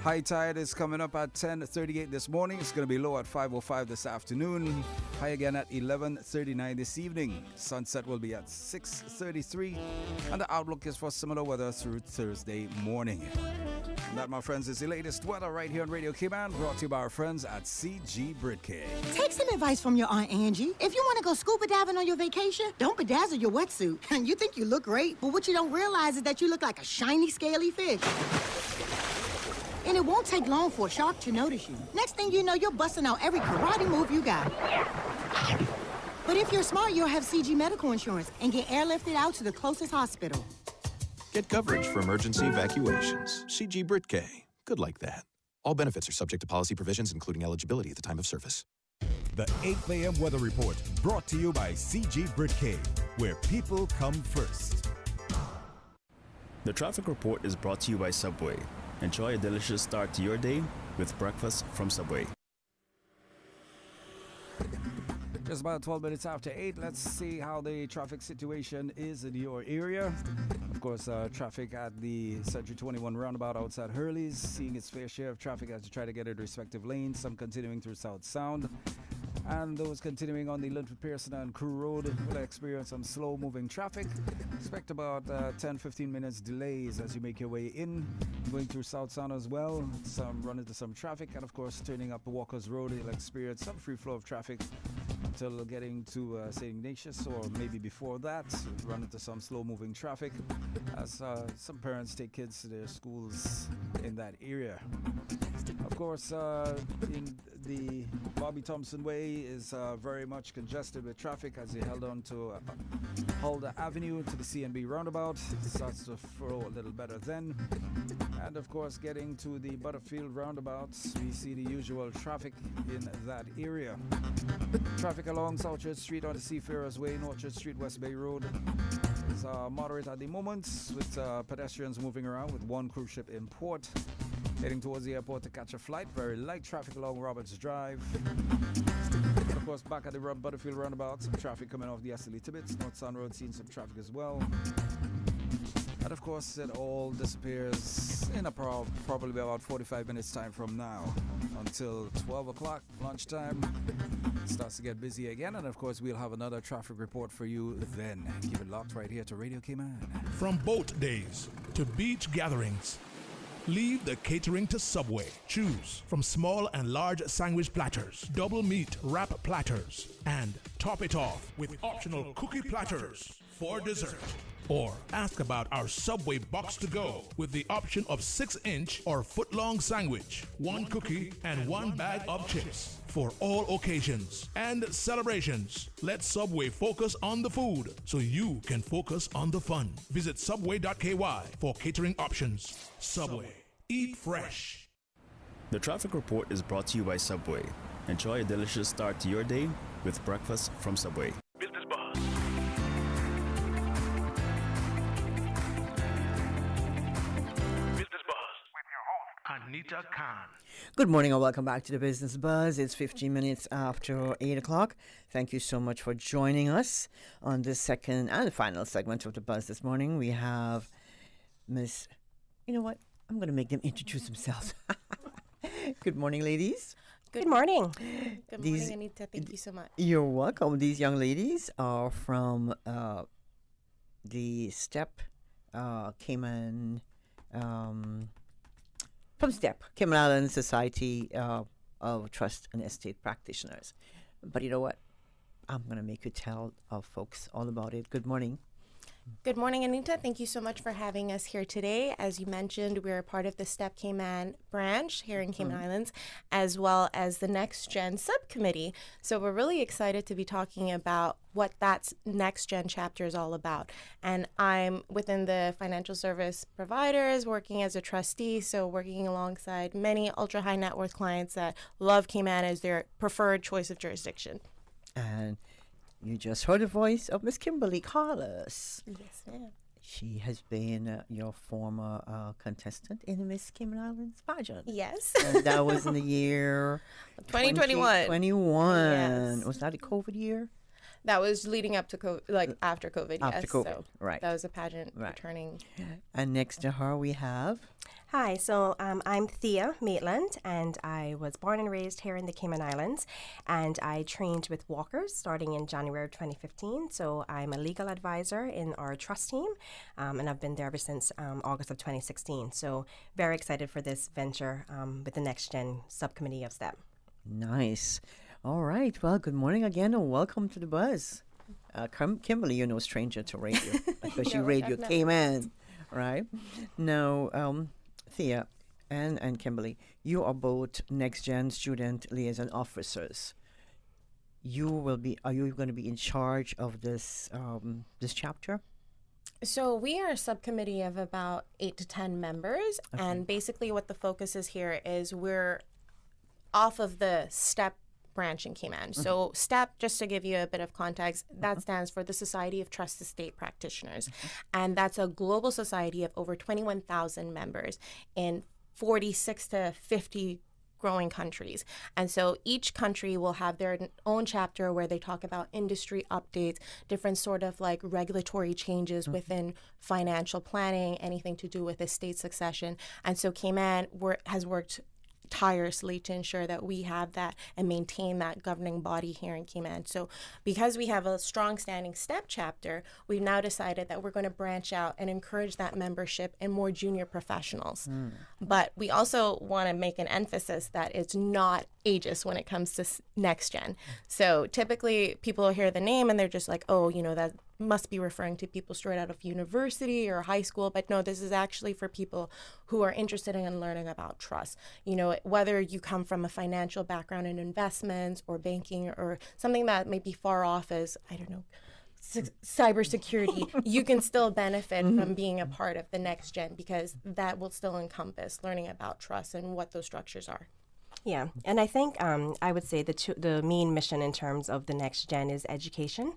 High tide is coming up at 10:38 this morning. It's going to be low at 5:05 this afternoon. High again at 11:39 this evening. Sunset will be at 6:33. And the outlook is for similar weather through Thursday morning. And that, my friends, is the latest weather right here on Radio Cayman, brought to you by our friends at CG Britcay. Take some advice from your Aunt Angie. If you want to go scuba diving on your vacation, don't bedazzle your wetsuit. And you think you look great, but what you don't realize is that you look like a shiny, scaly fish. And it won't take long for a shark to notice you. Next thing you know, you're busting out every karate move you got. But if you're smart, you'll have CG medical insurance and get airlifted out to the closest hospital. Get coverage for emergency evacuations. CG Britcay. Good like that. All benefits are subject to policy provisions, including eligibility at the time of service. The 8 a.m. Weather Report brought to you by CG Britcay, where people come first. The traffic report is brought to you by Subway. Enjoy a delicious start to your day with breakfast from Subway. Just about 12 minutes after 8. Let's see how the traffic situation is in your area. Of course, traffic at the Century 21 roundabout outside Hurley's, seeing its fair share of traffic as you try to get into respective lanes. Some continuing through South Sound. And those continuing on the Linford Pearson and Crew Road will experience some slow-moving traffic. Expect about 10-15 minutes delays as you make your way in. Going through South Sound as well. Some run into some traffic. And of course, turning up Walker's Road, you'll experience some free flow of traffic until getting to St. Ignatius, or maybe before that. Run into some slow-moving traffic as some parents take kids to their schools in that area. Of course, in the Bobby Thompson Way is very much congested with traffic as you held on to Huldah Avenue to the CNB roundabout. It starts to flow a little better then. And of course, getting to the Butterfield roundabout, we see the usual traffic in that area. Traffic along South Church Street on the Seafarers Way, North Church Street, West Bay Road is moderate at the moment, with pedestrians moving around with one cruise ship in port. Heading towards the airport to catch a flight. Very light traffic along Roberts Drive. And of course, back at the Butterfield roundabout, some traffic coming off the Esterly Tibbetts. North Sound Road seeing some traffic as well. And of course, it all disappears in probably about 45 minutes time from now until 12 o'clock, lunchtime. It starts to get busy again. And of course, we'll have another traffic report for you then. Keep it locked right here to Radio Cayman. From boat days to beach gatherings, leave the catering to Subway. Choose from small and large sandwich platters, double meat wrap platters, and top it off with optional cookie platters for dessert. Or ask about our Subway box to go with the option of 6-inch or foot-long sandwich, 1 cookie, and 1 bag of chips. For all occasions and celebrations, let Subway focus on the food so you can focus on the fun. Visit subway.ky for catering options. Subway. Eat fresh. The traffic report is brought to you by Subway. Enjoy a delicious start to your day with breakfast from Subway. Business Buzz. Business Buzz with your host, Anita Khan. Good morning and welcome back to the Business Buzz. It's 15 minutes after 8 o'clock. Thank you so much for joining us on this second and final segment of the Buzz this morning. We have Miss, you know what? I'm going to make them introduce themselves. Good morning, ladies. Good morning. Good morning, Anita. Thank you so much. You're welcome. These young ladies are from the STEP Cayman, from STEP, Cayman Islands Society of Trust and Estate Practitioners. But you know what? I'm going to make you tell our folks all about it. Good morning. Good morning, Anita. Thank you so much for having us here today. As you mentioned, we're part of the STEP Cayman branch here in Cayman Islands, as well as the NextGen subcommittee. So we're really excited to be talking about what that NextGen chapter is all about. And I'm within the financial service providers, working as a trustee, so working alongside many ultra-high net worth clients that love Cayman as their preferred choice of jurisdiction. And you just heard the voice of Miss Kimberly Carlos. Yes, ma'am. She has been your former contestant in the Miss Cayman Islands pageant. Yes. And that was in the year 2021. 2021. Yes. Was that a COVID year? That was leading up to COVID, after COVID, After yes. COVID, So right. That was a pageant returning. And next to her we have... Hi, so I'm Thea Maitland, and I was born and raised here in the Cayman Islands, and I trained with Walkers starting in January of 2015. So I'm a legal advisor in our trust team, and I've been there ever since August of 2016. So very excited for this venture with the NextGen subcommittee of STEP. Nice. All right. Well, good morning again, and welcome to the Buzz. Kimberly, you're no stranger to radio, especially No, Radio definitely. Cayman, right? Now, Thea and Kimberly, you are both NextGen student liaison officers. Are you going to be in charge of this this chapter? So we are a subcommittee of about 8 to 10 members, and basically what the focus is here is we're off of the STEP branch in Cayman. So STEP, just to give you a bit of context, that stands for the Society of Trust Estate Practitioners. And that's a global society of over 21,000 members in 46 to 50 growing countries. And so each country will have their own chapter where they talk about industry updates, different sort of like regulatory changes within financial planning, anything to do with estate succession. And so Cayman has worked tirelessly to ensure that we have that and maintain that governing body here in Cayman. So because we have a strong standing STEP chapter, we've now decided that we're going to branch out and encourage that membership in more junior professionals. But we also want to make an emphasis that it's not ageist when it comes to NextGen. So typically people will hear the name and they're just like, oh, that must be referring to people straight out of university or high school. But no, this is actually for people who are interested in learning about trust. Whether you come from a financial background in investments or banking or something that may be far off as, I don't know, cybersecurity, you can still benefit from being a part of the NextGen because that will still encompass learning about trust and what those structures are. Yeah, and I think I would say the main mission in terms of the NextGen is education.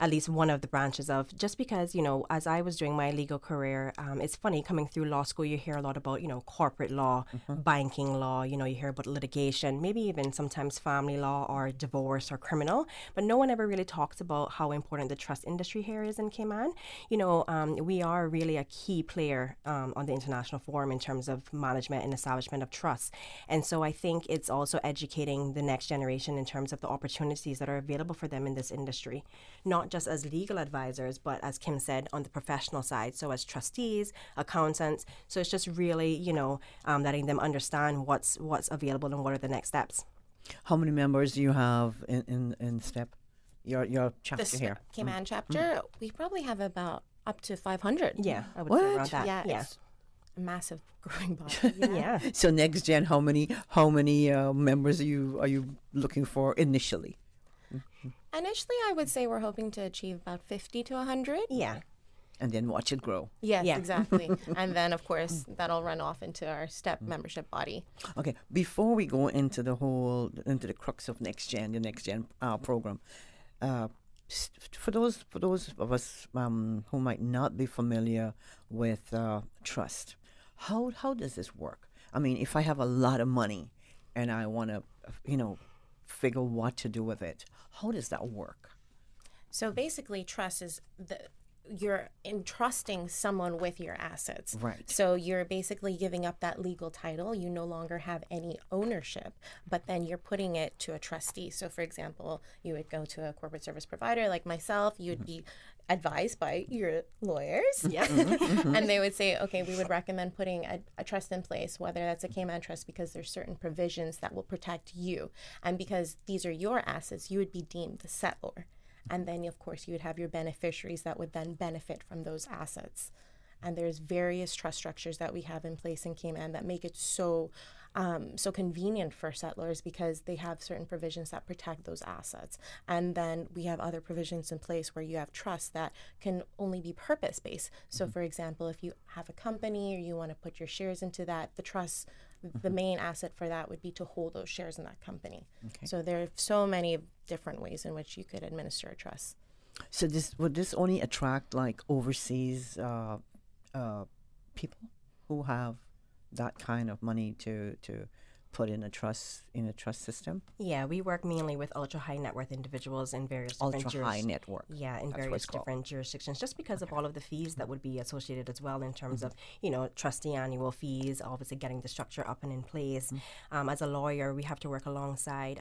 at least one of the branches of, just because, as I was doing my legal career, it's funny, coming through law school, you hear a lot about, corporate law, banking law, you hear about litigation, maybe even sometimes family law or divorce or criminal, but no one ever really talks about how important the trust industry here is in Cayman. We are really a key player on the international forum in terms of management and establishment of trust. And so I think it's also educating the next generation in terms of the opportunities that are available for them in this industry, not just as legal advisors, but as Kim said, on the professional side, so as trustees, accountants. So it's just really, letting them understand what's available and what are the next steps. How many members do you have in STEP? Your chapter The here. Cayman chapter, we probably have about up to 500. Yeah, I would say around that. Yeah. It's a massive growing body. Yeah. So NextGen, how many members are you looking for initially? Initially, I would say we're hoping to achieve about 50 to 100. Yeah. And then watch it grow. Yes, exactly. And then, of course, that'll run off into our STEP membership body. Okay, before we go into the crux of NextGen, the NextGen program, for those of us who might not be familiar with trust, how does this work? I mean, if I have a lot of money and I want to, figure what to do with it, how does that work? So basically, trust is you're entrusting someone with your assets. Right. So you're basically giving up that legal title. You no longer have any ownership, but then you're putting it to a trustee. So for example, you would go to a corporate service provider like myself. You would be advised by your lawyers. Yeah. And they would say, okay, we would recommend putting a trust in place, whether that's a Cayman trust, because there's certain provisions that will protect you. And because these are your assets, you would be deemed the settlor. And then, of course, you would have your beneficiaries that would then benefit from those assets. And there's various trust structures that we have in place in Cayman that make it so convenient for settlers, because they have certain provisions that protect those assets. And then we have other provisions in place where you have trusts that can only be purpose-based. So, for example, if you have a company or you want to put your shares into that, the trust, the main asset for that would be to hold those shares in that company. Okay. So there are so many different ways in which you could administer a trust. So would this only attract like overseas people who have that kind of money to put in a trust system? Yeah, we work mainly with ultra high net worth individuals in various different ultra high net worth. Yeah, in various different jurisdictions, just because of all of the fees that would be associated as well in terms of trustee annual fees, obviously getting the structure up and in place. As a lawyer, we have to work alongside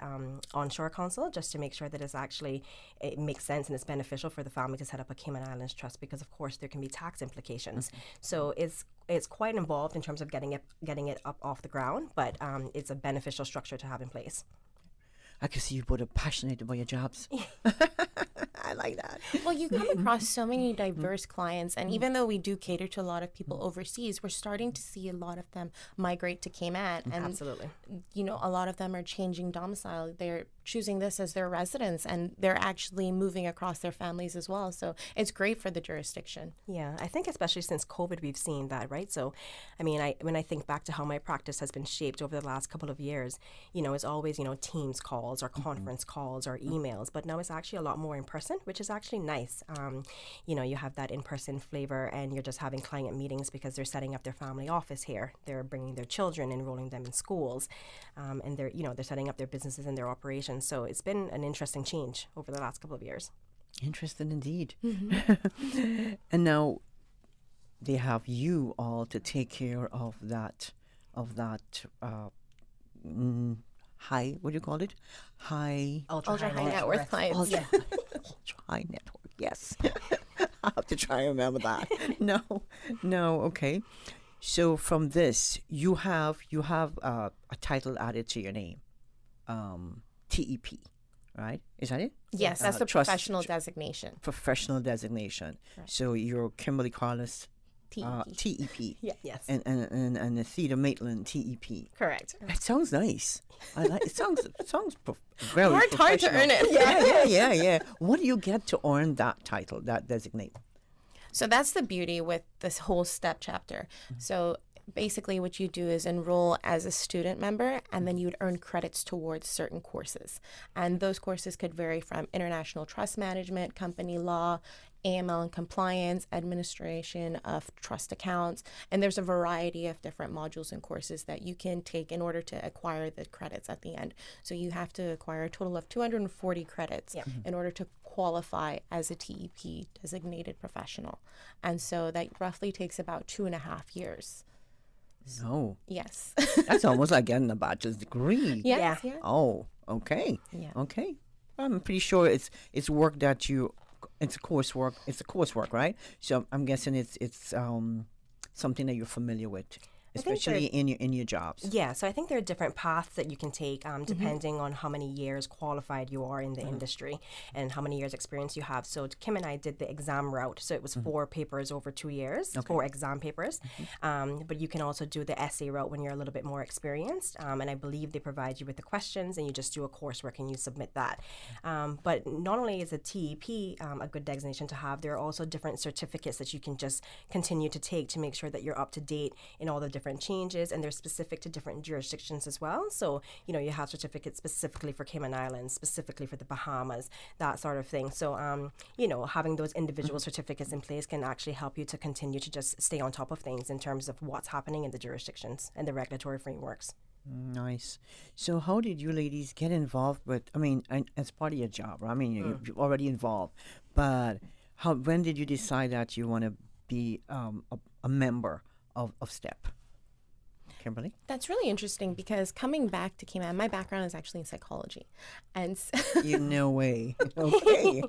onshore counsel just to make sure that it makes sense and it's beneficial for the family to set up a Cayman Islands trust, because of course there can be tax implications. So it's quite involved in terms of getting it up off the ground, but it's a beneficial structure to have in place. I can see you both are passionate about your jobs. I like that. Well, you come across so many diverse clients, and even though we do cater to a lot of people overseas, we're starting to see a lot of them migrate to Cayman. And absolutely, a lot of them are changing domicile. They're choosing this as their residence, and they're actually moving across their families as well. So it's great for the jurisdiction. Yeah, I think especially since COVID, we've seen that, right? So, I mean, when I think back to how my practice has been shaped over the last couple of years, it's always, Teams calls or conference calls or emails, but now it's actually a lot more in person, which is actually nice. You have that in-person flavor, and you're just having client meetings because they're setting up their family office here. They're bringing their children, enrolling them in schools, and they're setting up their businesses and their operations. So it's been an interesting change over the last couple of years. Interesting indeed. And now they have you all to take care of that high, what do you call it? Ultra high net worth clients. Ultra high network, yes. I have to try and remember that. No, okay. So from this, you have a title added to your name, TEP, right? Is that it? Yes, that's the professional designation. Professional designation. Right. So you're Kimberly Carlos, TEP. Yeah. Yes. And Anita Maitland, TEP. Correct. It sounds nice. I like it. Sounds very hard to earn it. Yeah. What do you get to earn that title, that designate? So that's the beauty with this whole STEP chapter. So basically what you do is enroll as a student member, and then you would earn credits towards certain courses. And those courses could vary from international trust management, company law, AML and compliance, administration of trust accounts, and there's a variety of different modules and courses that you can take in order to acquire the credits at the end. So you have to acquire a total of 240 credits in order to qualify as a TEP designated professional. And so that roughly takes about 2.5 years. Oh. Yes. That's almost like getting a bachelor's degree. Yes, yeah. Oh, okay. Yeah. Okay. I'm pretty sure it's work that it's coursework, right? So I'm guessing it's something that you're familiar with, especially in your jobs. Yeah, so I think there are different paths that you can take depending on how many years qualified you are in the industry and how many years experience you have. So Kim and I did the exam route. So it was 4 papers over 2 years, 4 exam papers. But you can also do the essay route when you're a little bit more experienced. And I believe they provide you with the questions and you just do a coursework and you submit that. But not only is a TEP a good designation to have, there are also different certificates that you can just continue to take to make sure that you're up to date in all the different changes, and they're specific to different jurisdictions as well. So, you know, you have certificates specifically for Cayman Islands, specifically for the Bahamas, that sort of thing. So, you know, having those individual certificates in place can actually help you to continue to just stay on top of things in terms of what's happening in the jurisdictions and the regulatory frameworks. Nice. So how did you ladies get involved with, I mean, as part of your job, right? I mean, you're already involved, but when did you decide that you want to be a member of STEP? Kimberly? That's really interesting because coming back to Cayman, my background is actually in psychology. And No way. Okay.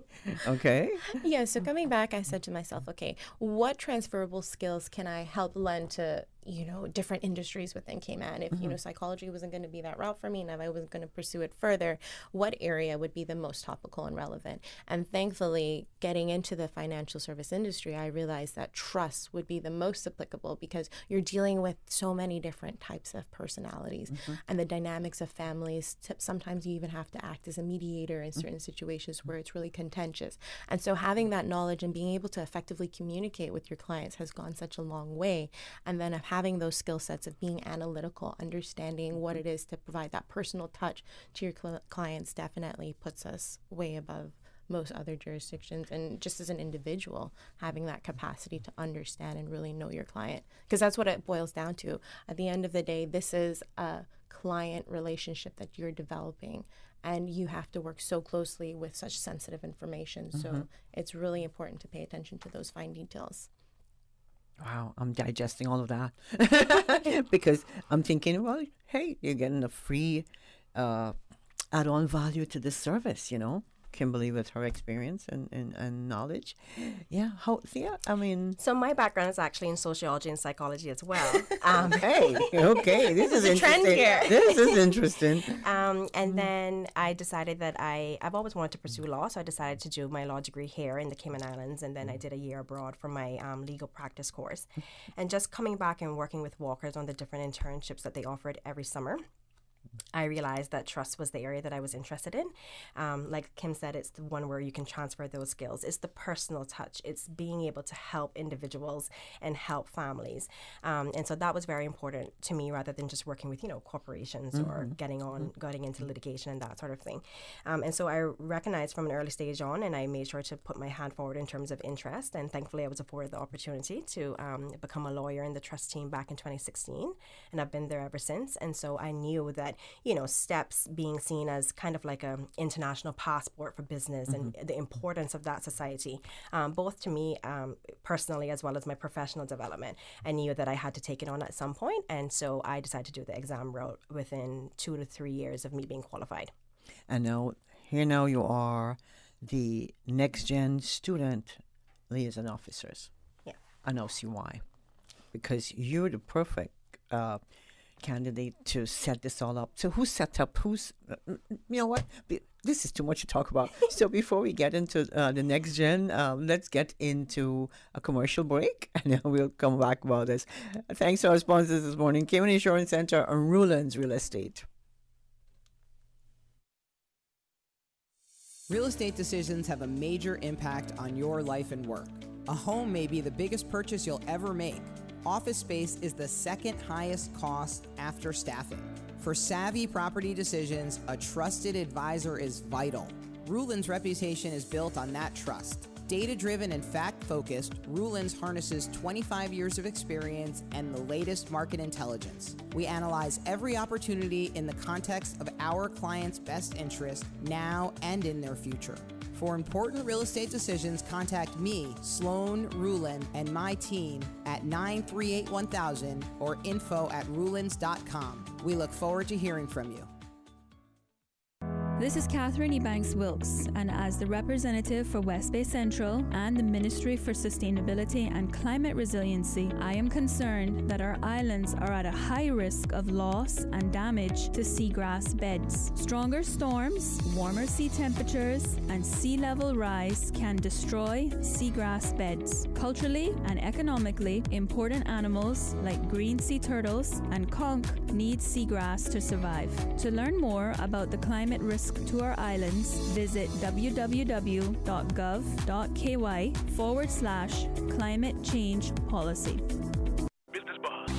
Okay. Yeah, so coming back, I said to myself, okay, what transferable skills can I help lend to, you know, different industries within Cayman? If, you know, psychology wasn't going to be that route for me and if I was going to pursue it further, what area would be the most topical and relevant? And thankfully, getting into the financial service industry, I realized that trust would be the most applicable because you're dealing with so many different types of personalities and the dynamics of families. Sometimes you even have to act as a mediator in certain situations where it's really contentious. And so having that knowledge and being able to effectively communicate with your clients has gone such a long way. And then of having those skill sets of being analytical, understanding what it is to provide that personal touch to your clients definitely puts us way above most other jurisdictions. And just as an individual, having that capacity to understand and really know your client, because that's what it boils down to. At the end of the day, this is a client relationship that you're developing, and you have to work so closely with such sensitive information. So it's really important to pay attention to those fine details. Wow, I'm digesting all of that because I'm thinking, well, hey, you're getting a free add-on value to this service, you know. Kimberly with her experience and knowledge. Yeah, I mean... So my background is actually in sociology and psychology as well. Okay, this is interesting. Trend here. This is interesting. And then I decided that I've always wanted to pursue law, so I decided to do my law degree here in the Cayman Islands, and then I did a year abroad for my legal practice course. And just coming back and working with Walkers on the different internships that they offered every summer, I realized that trust was the area that I was interested in. Like Kim said, it's the one where you can transfer those skills. It's the personal touch. It's being able to help individuals and help families. And so that was very important to me rather than just working with, you know, corporations or getting into litigation and that sort of thing. And so I recognized from an early stage on, and I made sure to put my hand forward in terms of interest. And thankfully, I was afforded the opportunity to become a lawyer in the trust team back in 2016. And I've been there ever since. And so I knew that, you know, STEPS being seen as kind of like an international passport for business and the importance of that society, both to me personally as well as my professional development. I knew that I had to take it on at some point, and so I decided to do the exam route within 2 to 3 years of me being qualified. And now you are the NextGen student liaison officers. Yeah. I now see why. Because you're the perfect candidate to set this all up. So who set up, you know what? This is too much to talk about. So before we get into the NextGen, let's get into a commercial break, and then we'll come back about this. Thanks to our sponsors this morning, Cayman Insurance Center and Ruland's Real Estate. Real estate decisions have a major impact on your life and work. A home may be the biggest purchase you'll ever make. office space is the second highest cost after staffing. For savvy property decisions, a trusted advisor is vital. Ruland's reputation is built on that trust. Data-driven and fact-focused, Ruland's harnesses 25 years of experience and the latest market intelligence. We analyze every opportunity in the context of our clients' best interest now and in their future. For important real estate decisions, contact me, Sloan Ruland, and my team at 938-1000 or info@rulands.com. We look forward to hearing from you. This is Catherine Ebanks Wilkes, and as the representative for West Bay Central and the Ministry for Sustainability and Climate Resiliency, I am concerned that our islands are at a high risk of loss and damage to seagrass beds. Stronger storms, warmer sea temperatures, and sea level rise can destroy seagrass beds. Culturally and economically important animals like green sea turtles and conch need seagrass to survive. To learn more about the climate risk to our islands, visit www.gov.ky/climate change policy. Business Buzz.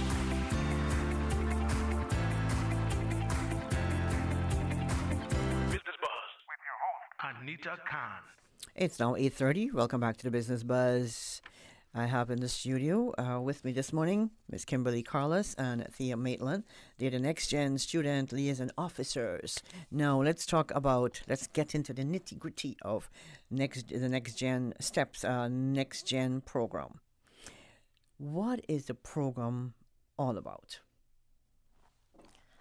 Business Buzz with your host, Anita Khan. It's now 8:30. Welcome back to the Business Buzz. I have in the studio with me this morning Ms. Kimberly Carlos and Thea Maitland. They're the NextGen student liaison officers. Now let's get into the nitty-gritty of the NextGen steps, NextGen program. What is the program all about?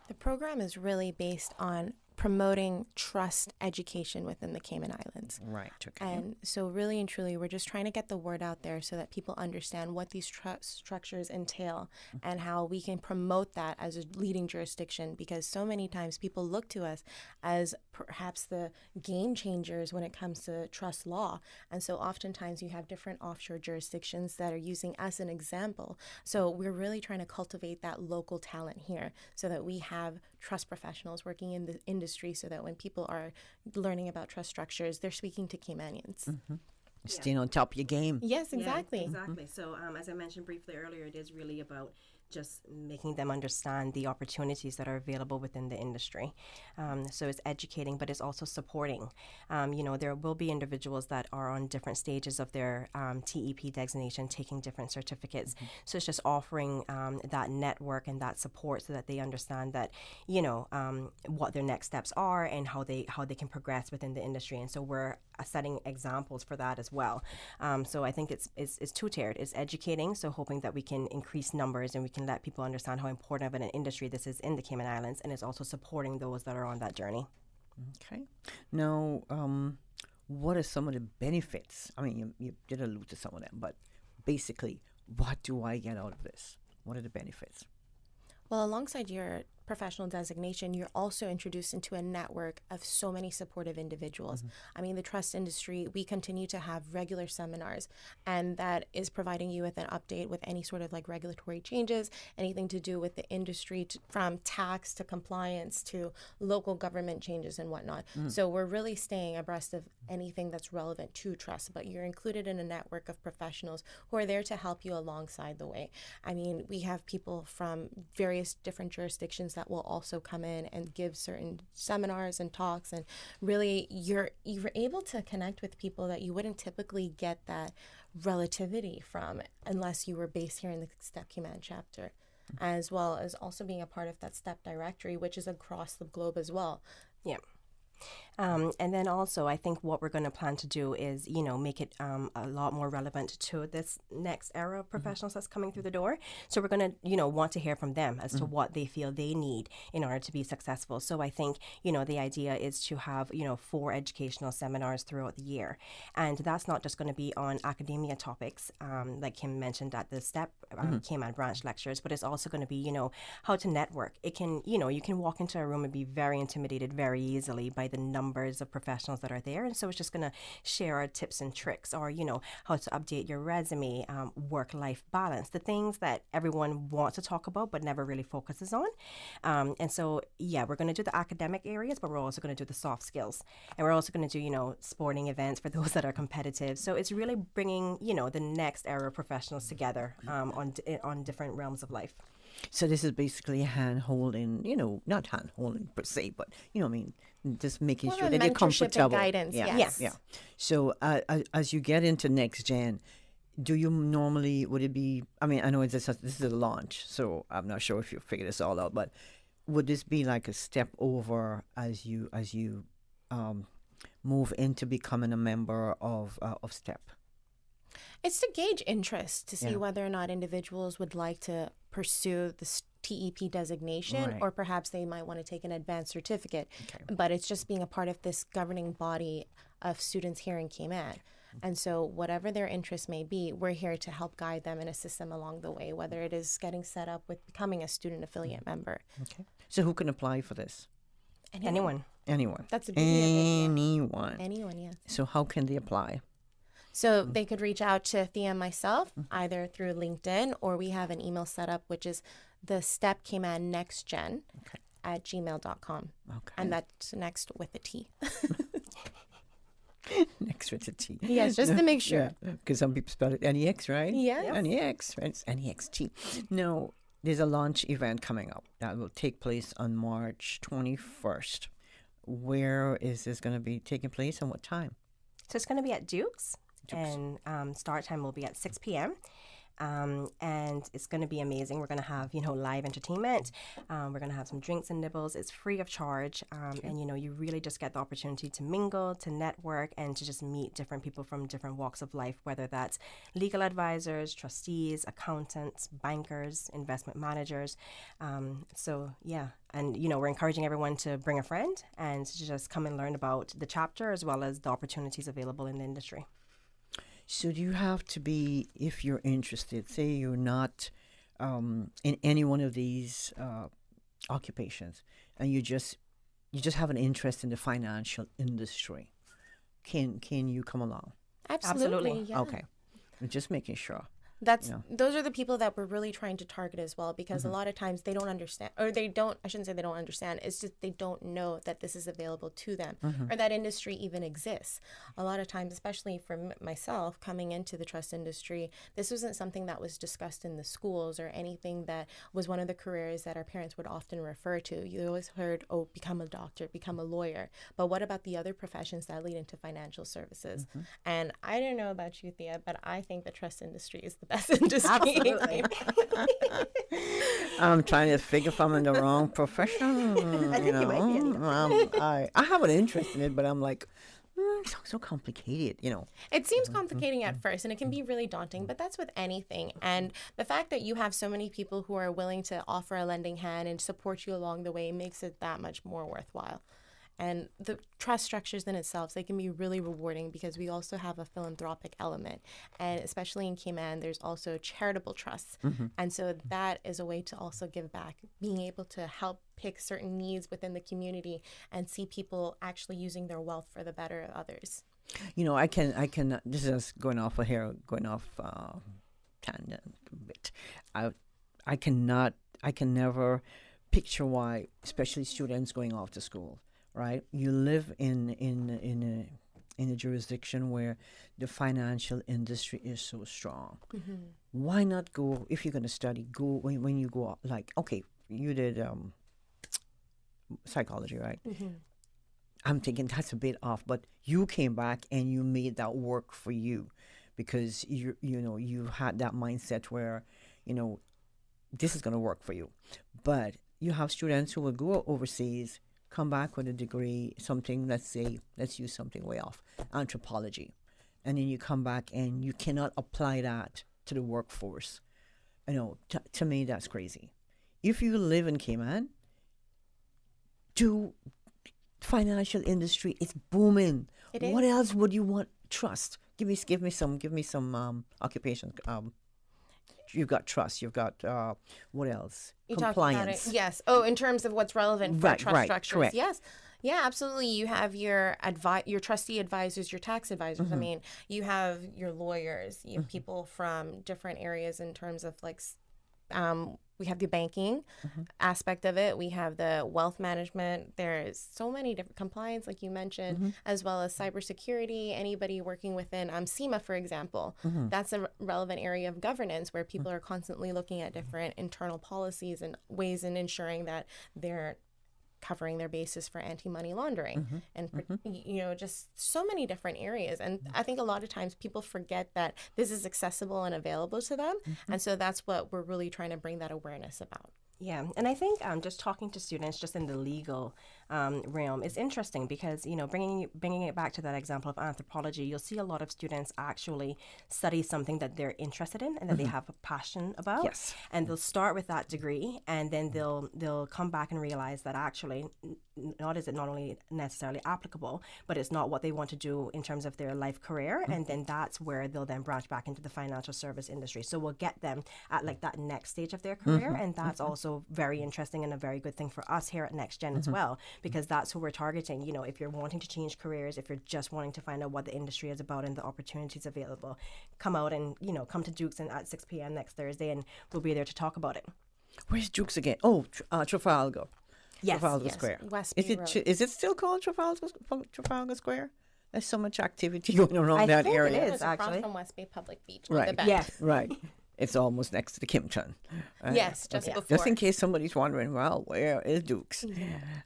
The program is really based on promoting trust education within the Cayman Islands. Right, okay. And so really and truly, we're just trying to get the word out there so that people understand what these trust structures entail and how we can promote that as a leading jurisdiction, because so many times people look to us as perhaps the game changers when it comes to trust law. And so oftentimes you have different offshore jurisdictions that are using us as an example. So we're really trying to cultivate that local talent here so that we have trust professionals working in the industry so that when people are learning about trust structures, they're speaking to Caymanians. Mm-hmm. Staying on top of your game. Yes, exactly. Yeah, exactly. So as I mentioned briefly earlier, it is really about just making them understand the opportunities that are available within the industry. So it's educating, but it's also supporting. There will be individuals that are on different stages of their TEP designation, taking different certificates. Mm-hmm. So it's just offering that network and that support so that they understand that, what their next steps are and how they can progress within the industry. And so we're setting examples for that as well. So I think it's two-tiered. It's educating, so hoping that we can increase numbers and we can let people understand how important of an industry this is in the Cayman Islands, and it's also supporting those that are on that journey. Okay. Now, what are some of the benefits? I mean, you did allude to some of them, but basically, what do I get out of this? What are the benefits? Well, alongside your professional designation, you're also introduced into a network of so many supportive individuals. Mm-hmm. I mean, the trust industry, we continue to have regular seminars, and that is providing you with an update with any sort of like regulatory changes, anything to do with the industry, from tax to compliance to local government changes and whatnot. Mm. So we're really staying abreast of anything that's relevant to trust, but you're included in a network of professionals who are there to help you alongside the way. I mean, we have people from various different jurisdictions that will also come in and give certain seminars and talks, and really you're able to connect with people that you wouldn't typically get that relativity from unless you were based here in the STEP Cayman chapter, as well as also being a part of that STEP directory, which is across the globe as well. Yeah. And then also, I think what we're going to plan to do is, make it a lot more relevant to this next era of professionals that's coming through the door. So we're going to, want to hear from them as to what they feel they need in order to be successful. So I think, the idea is to have, 4 educational seminars throughout the year. And that's not just going to be on academia topics, like Kim mentioned at the STEP Cayman branch lectures, but it's also going to be, how to network. It can, you can walk into a room and be very intimidated very easily by the number numbers of professionals that are there. And so it's just going to share our tips and tricks, or, how to update your resume, work-life balance, the things that everyone wants to talk about but never really focuses on. And so, we're going to do the academic areas, but we're also going to do the soft skills. And we're also going to do, sporting events for those that are competitive. So it's really bringing, the next era of professionals together on different realms of life. So this is basically hand-holding, not hand-holding per se, but, just making sure that they're comfortable. And guidance, yes. Yeah. So as you get into NextGen, do you normally, would it be, I know this is a launch, so I'm not sure if you figure this all out, but would this be like a step over as you move into becoming a member of STEP? It's to gauge interest, to see whether or not individuals would like to pursue the TEP designation, or perhaps they might want to take an advanced certificate. Okay. But it's just being a part of this governing body of students here in Cayman. And so whatever their interest may be, we're here to help guide them and assist them along the way, whether it is getting set up with becoming a student affiliate member. Okay. So who can apply for this? Anyone. That's a beauty. Anyone, yes. So how can they apply? So they could reach out to Thea and myself, either through LinkedIn, or we have an email set up, which is the Step Cayman NextGen at gmail.com. Okay. And that's next with a T. Next with a T. Yes, just to make sure. Because some people spell it NEX, right? Yeah. NEX, right? It's NEXT. Now, there's a launch event coming up that will take place on March 21st. Where is this going to be taking place and what time? So it's going to be at Duke's. And start time will be at 6 p.m. And it's going to be amazing. We're going to have, live entertainment. We're going to have some drinks and nibbles. It's free of charge. And, you really just get the opportunity to mingle, to network, and to just meet different people from different walks of life, whether that's legal advisors, trustees, accountants, bankers, investment managers. And, we're encouraging everyone to bring a friend and to just come and learn about the chapter as well as the opportunities available in the industry. So do you have to be, if you're interested, say you're not in any one of these occupations, and you just have an interest in the financial industry, can you come along? Absolutely. Yeah. Okay, I'm just making sure. Those are the people that we're really trying to target as well, because a lot of times they don't understand, or I shouldn't say they don't understand, it's just they don't know that this is available to them, or that industry even exists. A lot of times, especially for myself, coming into the trust industry, this wasn't something that was discussed in the schools or anything that was one of the careers that our parents would often refer to. You always heard, become a doctor, become a lawyer. But what about the other professions that lead into financial services? And I don't know about you, Thea, but I think the trust industry is the best industry. Absolutely. I'm trying to figure if I'm in the wrong profession. I think you might be, Anita. I have an interest in it, but I'm like, it's so complicated, It seems complicating at first, and it can be really daunting, but that's with anything. And the fact that you have so many people who are willing to offer a lending hand and support you along the way makes it that much more worthwhile. And the trust structures in itself, they can be really rewarding because we also have a philanthropic element. And especially in Cayman, there's also charitable trusts. And so that is a way to also give back, being able to help pick certain needs within the community and see people actually using their wealth for the better of others. I can, this is going off tangent a bit. I can never picture why, especially students going off to school, right? You live in a jurisdiction where the financial industry is so strong. Why not go, if you're going to study, go when you go, like, okay, you did psychology, right? I'm thinking that's a bit off, but you came back and you made that work for you because you had that mindset where, this is going to work for you. But you have students who will go overseas, come back with a degree, something, let's use something way off, anthropology. And then you come back and you cannot apply that to the workforce. To me, that's crazy. If you live in Cayman, financial industry, it's booming. What else would you want? Trust. Give me some occupations. you've got trust, you've got what else? You talked about it. Compliance. Yes. Oh, in terms of what's relevant for trust structures. Correct. Yes. Yeah, absolutely. You have your trustee advisors, your tax advisors. I mean, you have your lawyers, you have people from different areas in terms of like, we have the banking aspect of it. We have the wealth management. There's so many different compliance, like you mentioned, as well as cybersecurity. Anybody working within SEMA, for example, that's a relevant area of governance where people are constantly looking at different internal policies and ways in ensuring that they're covering their bases for anti-money laundering and just so many different areas. And I think a lot of times people forget that this is accessible and available to them, and so that's what we're really trying to bring that awareness about. Yeah, and I think just talking to students just in the legal realm is interesting because, bringing it back to that example of anthropology, you'll see a lot of students actually study something that they're interested in and that they have a passion about. Yes. And they'll start with that degree, and then they'll come back and realize that actually not only necessarily applicable, but it's not what they want to do in terms of their life career. And then that's where they'll then branch back into the financial service industry. So we'll get them at like that next stage of their career. And that's also very interesting and a very good thing for us here at NextGen as well, because that's who we're targeting. If you're wanting to change careers, if you're just wanting to find out what the industry is about and the opportunities available, come out and, come to Duke's at 6 p.m. next Thursday, and we'll be there to talk about it. Where's Duke's again? Oh, Trafalgar. Yes, Trafalgar yes. Square. West Is Bay it Road. is it still called Trafalgar Square? There's so much activity going around I that think it area. is, It's across actually. from West Bay Public Beach. Right. The back. Yes. Right. It's almost next to the Kimton. Yes, just okay. before. Just in case somebody's wondering, well, where is Duke's?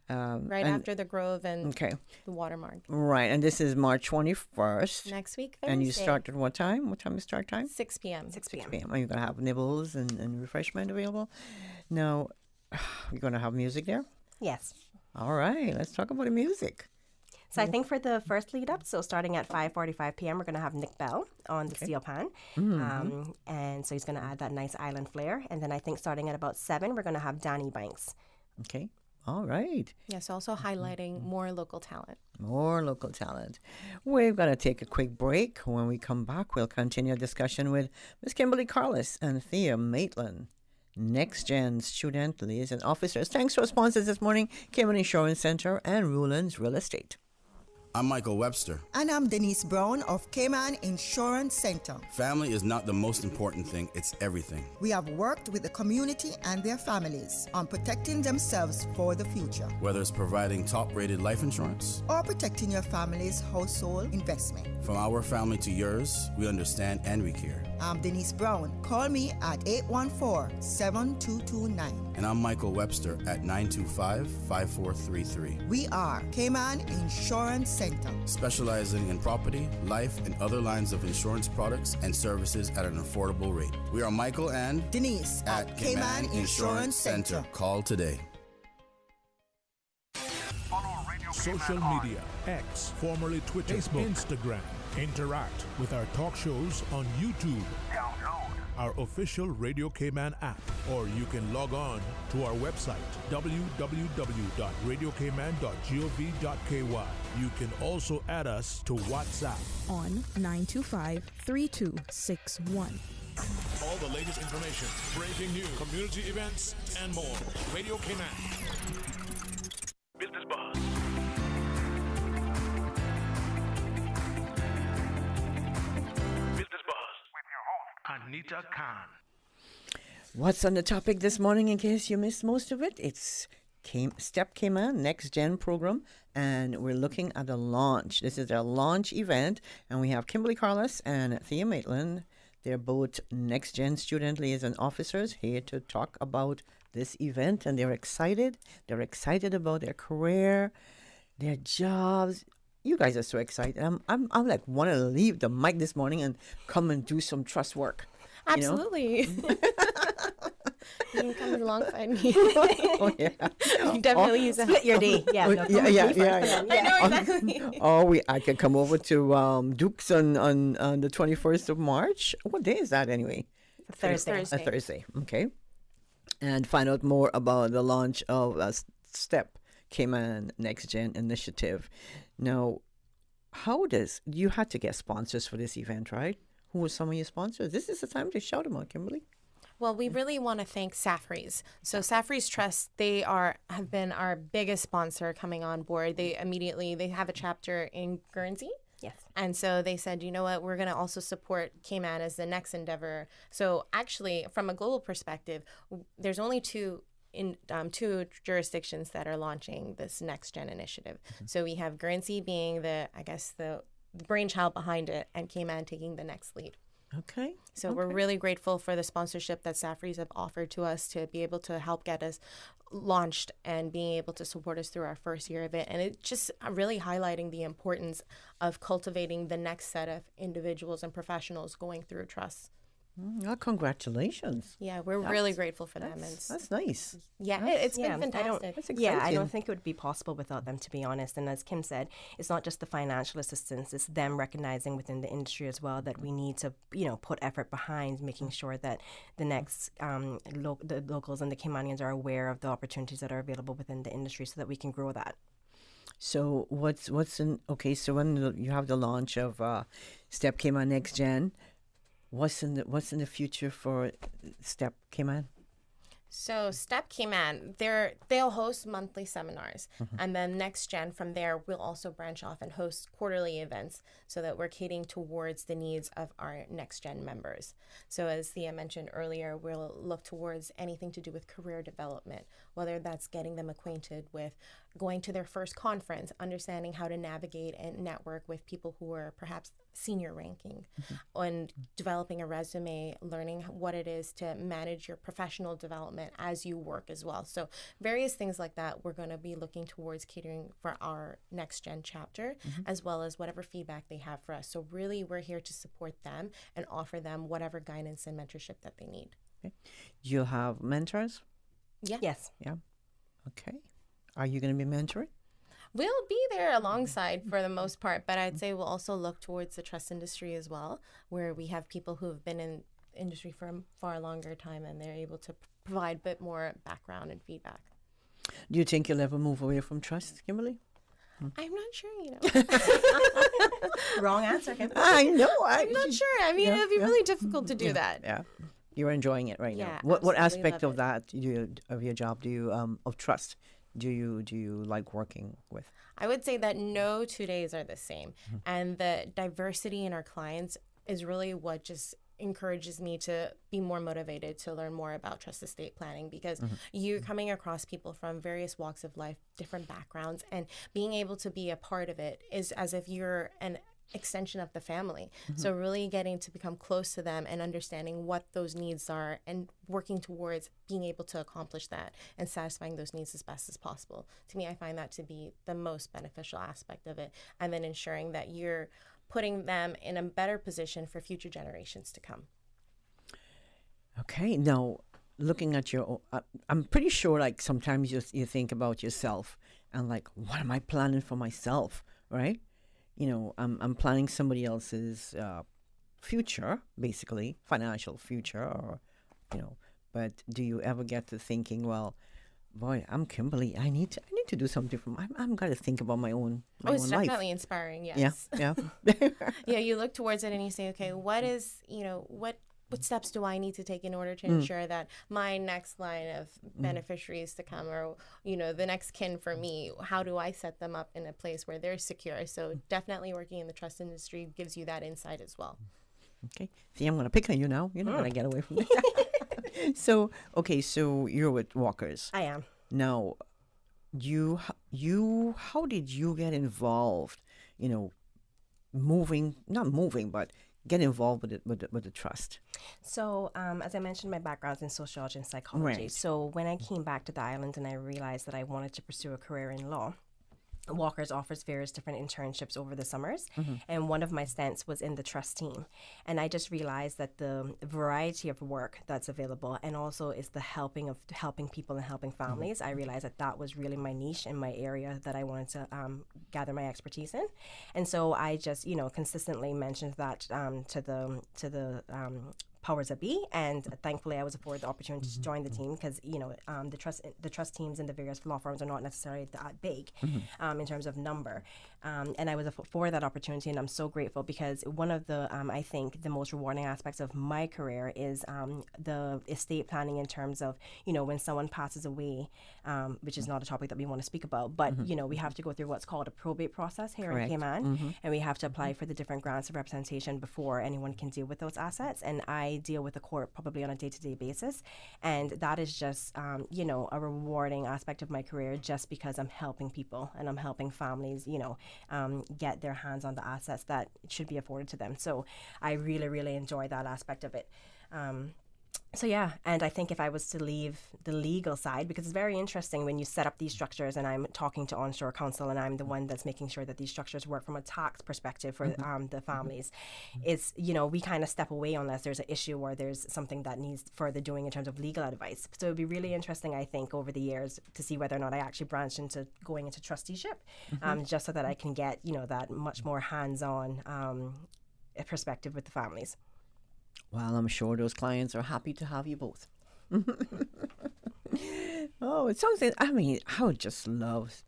Right after the Grove and the Watermark. Right, and this is March 21st. Next week, Thursday. And you start at what time? What time is start time? 6 p.m. 6 p.m. Are you going to have nibbles and refreshment available? Now, you're going to have music there? Yes. All right, let's talk about the music. So I think for the first lead up, so starting at 5:45 p.m., we're going to have Nick Bell on the steel pan. And so he's going to add that nice island flair. And then I think starting at about 7, we're going to have Danny Banks. Okay. All right. Yes, also highlighting more local talent. More local talent. We're going to take a quick break. When we come back, we'll continue our discussion with Ms. Kimberly Carlos and Thea Maitland, NextGen student liaison officers. Thanks to our sponsors this morning, Cayman Insurance Center and Ruland's Real Estate. I'm Michael Webster. And I'm Denise Brown of Cayman Insurance Center. Family is not the most important thing, it's everything. We have worked with the community and their families on protecting themselves for the future. Whether it's providing top-rated life insurance or protecting your family's household investment. From our family to yours, we understand and we care. I'm Denise Brown. Call me at 814-7229. And I'm Michael Webster at 925-5433. We are Cayman Insurance Center, specializing in property, life, and other lines of insurance products and services at an affordable rate. We are Michael and Denise at Cayman Insurance Center. Call today. Social media, X, formerly Twitter, Facebook, Instagram. Interact with our talk shows on YouTube. Download our official Radio Cayman app, or you can log on to our website, www.radiocayman.gov.ky. You can also add us to WhatsApp on 925-3261. All the latest information, breaking news, community events, and more. Radio Cayman. Business Buzz. Business Buzz with your host, Anita Khan. What's on the topic this morning, in case you missed most of it? It's Step Cayman NextGen program, and we're looking at a launch. This is their launch event, and we have Kimberly Carlos and Thea Maitland. They're both NextGen student liaison officers here to talk about this event, and they're excited. They're excited about their career, their jobs. You guys are so excited. I'm like want to leave the mic this morning and come and do some trust work. Absolutely. You can come alongside me. Oh, yeah. You definitely use split your day. Yeah. Yeah. I know exactly. I can come over to Duke's on the 21st of March. What day is that anyway? Thursday. A Thursday. Okay. And find out more about the launch of Step Cayman NextGen initiative. Now, you had to get sponsors for this event, right? Who were some of your sponsors? This is the time to shout them out, Kimberly. Well, we really want to thank Safries. So Safries Trust, they have been our biggest sponsor coming on board. They have a chapter in Guernsey. Yes. And so they said, you know what, we're going to also support Cayman as the next endeavor. So actually, from a global perspective, there's only two jurisdictions that are launching this NextGen initiative. So we have Guernsey being the brainchild behind it, and Cayman taking the next lead. Okay. So we're really grateful for the sponsorship that Safries have offered to us to be able to help get us launched and being able to support us through our first year of it. And it just really highlighting the importance of cultivating the next set of individuals and professionals going through trusts. Well, congratulations. Yeah, we're really grateful for them. That's nice. Yeah, it's been fantastic. I don't think it would be possible without them, to be honest. And as Kim said, it's not just the financial assistance, it's them recognizing within the industry as well that we need to, put effort behind making sure that the next, the locals and the Caymanians are aware of the opportunities that are available within the industry so that we can grow that. So so when you have the launch of Step Cayman NextGen, what's in the future for Step Cayman? So Step Cayman, they'll host monthly seminars, and then NextGen from there will also branch off and host quarterly events so that we're catering towards the needs of our NextGen members. So as Thea mentioned earlier, we'll look towards anything to do with career development, whether that's getting them acquainted with going to their first conference, understanding how to navigate and network with people who are perhaps senior ranking, and developing a resume, learning what it is to manage your professional development as you work as well. So various things like that we're going to be looking towards catering for our NextGen chapter, as well as whatever feedback they have for us. So really we're here to support them and offer them whatever guidance and mentorship that they need. Okay. You'll have mentors? Yeah. Yes. Yeah. Okay. Are you going to be mentoring? We'll be there alongside for the most part, but I'd say we'll also look towards the trust industry as well, where we have people who have been in industry for a far longer time and they're able to provide a bit more background and feedback. Do you think you'll ever move away from trust, Kimberly? I'm not sure, Wrong answer, Kim. I know. I'm not sure. I mean, it'd be really difficult to do that. Yeah. You're enjoying it right Yeah, now. What absolutely aspect love of that of your job do you of trust do you like working with? I would say that no 2 days are the same. And the diversity in our clients is really what just encourages me to be more motivated to learn more about trust estate planning, because you're coming across people from various walks of life, different backgrounds, and being able to be a part of it is as if you're an extension of the family. So really getting to become close to them and understanding what those needs are and working towards being able to accomplish that and satisfying those needs as best as possible. To me, I find that to be the most beneficial aspect of it, and then ensuring that you're putting them in a better position for future generations to come. Okay, now looking at your, I'm pretty sure like sometimes you think about yourself and like, what am I planning for myself, right? I'm planning somebody else's future, basically financial future, or But do you ever get to thinking, well, boy, I'm Kimberly. I need to do something for I'm got to think about my own life. It's definitely inspiring. Yes. Yeah. Yeah. You look towards it and you say, okay, what is what steps do I need to take in order to ensure that my next line of beneficiaries to come, or the next kin for me, how do I set them up in a place where they're secure? So definitely working in the trust industry gives you that insight as well. Okay. See, I'm going to pick on you now. You're not going to get away from it. So you're with Walkers. I am. Now, how did you get involved? Get involved with the trust. So, as I mentioned, my background's in sociology and psychology. Right. So when I came back to the island and I realized that I wanted to pursue a career in law, Walkers offers various different internships over the summers, and one of my stints was in the trust team. And I just realized that the variety of work that's available, and also is the helping people and helping families. I realized that was really my niche and my area that I wanted to gather my expertise in. And so I just consistently mentioned that to the powers that be, and thankfully I was afforded the opportunity to join the team because the trust teams in the various law firms are not necessarily that big in terms of number, and I was afforded that opportunity, and I'm so grateful because one of the I think the most rewarding aspects of my career is the estate planning in terms of when someone passes away, which is not a topic that we want to speak about, but we have to go through what's called a probate process here in Cayman, and we have to apply for the different grants of representation before anyone can deal with those assets, and I deal with the court probably on a day-to-day basis, and that is just a rewarding aspect of my career just because I'm helping people and I'm helping families get their hands on the assets that should be afforded to them. So I really, really enjoy that aspect of it. So yeah, and I think if I was to leave the legal side, because it's very interesting when you set up these structures, and I'm talking to onshore counsel, and I'm the one that's making sure that these structures work from a tax perspective for the families. It's we kind of step away unless there's an issue or there's something that needs further doing in terms of legal advice. So it'd be really interesting, I think, over the years to see whether or not I actually branch into going into trusteeship, just so that I can get that much more hands-on perspective with the families. Well, I'm sure those clients are happy to have you both. Oh, it sounds like, I would just love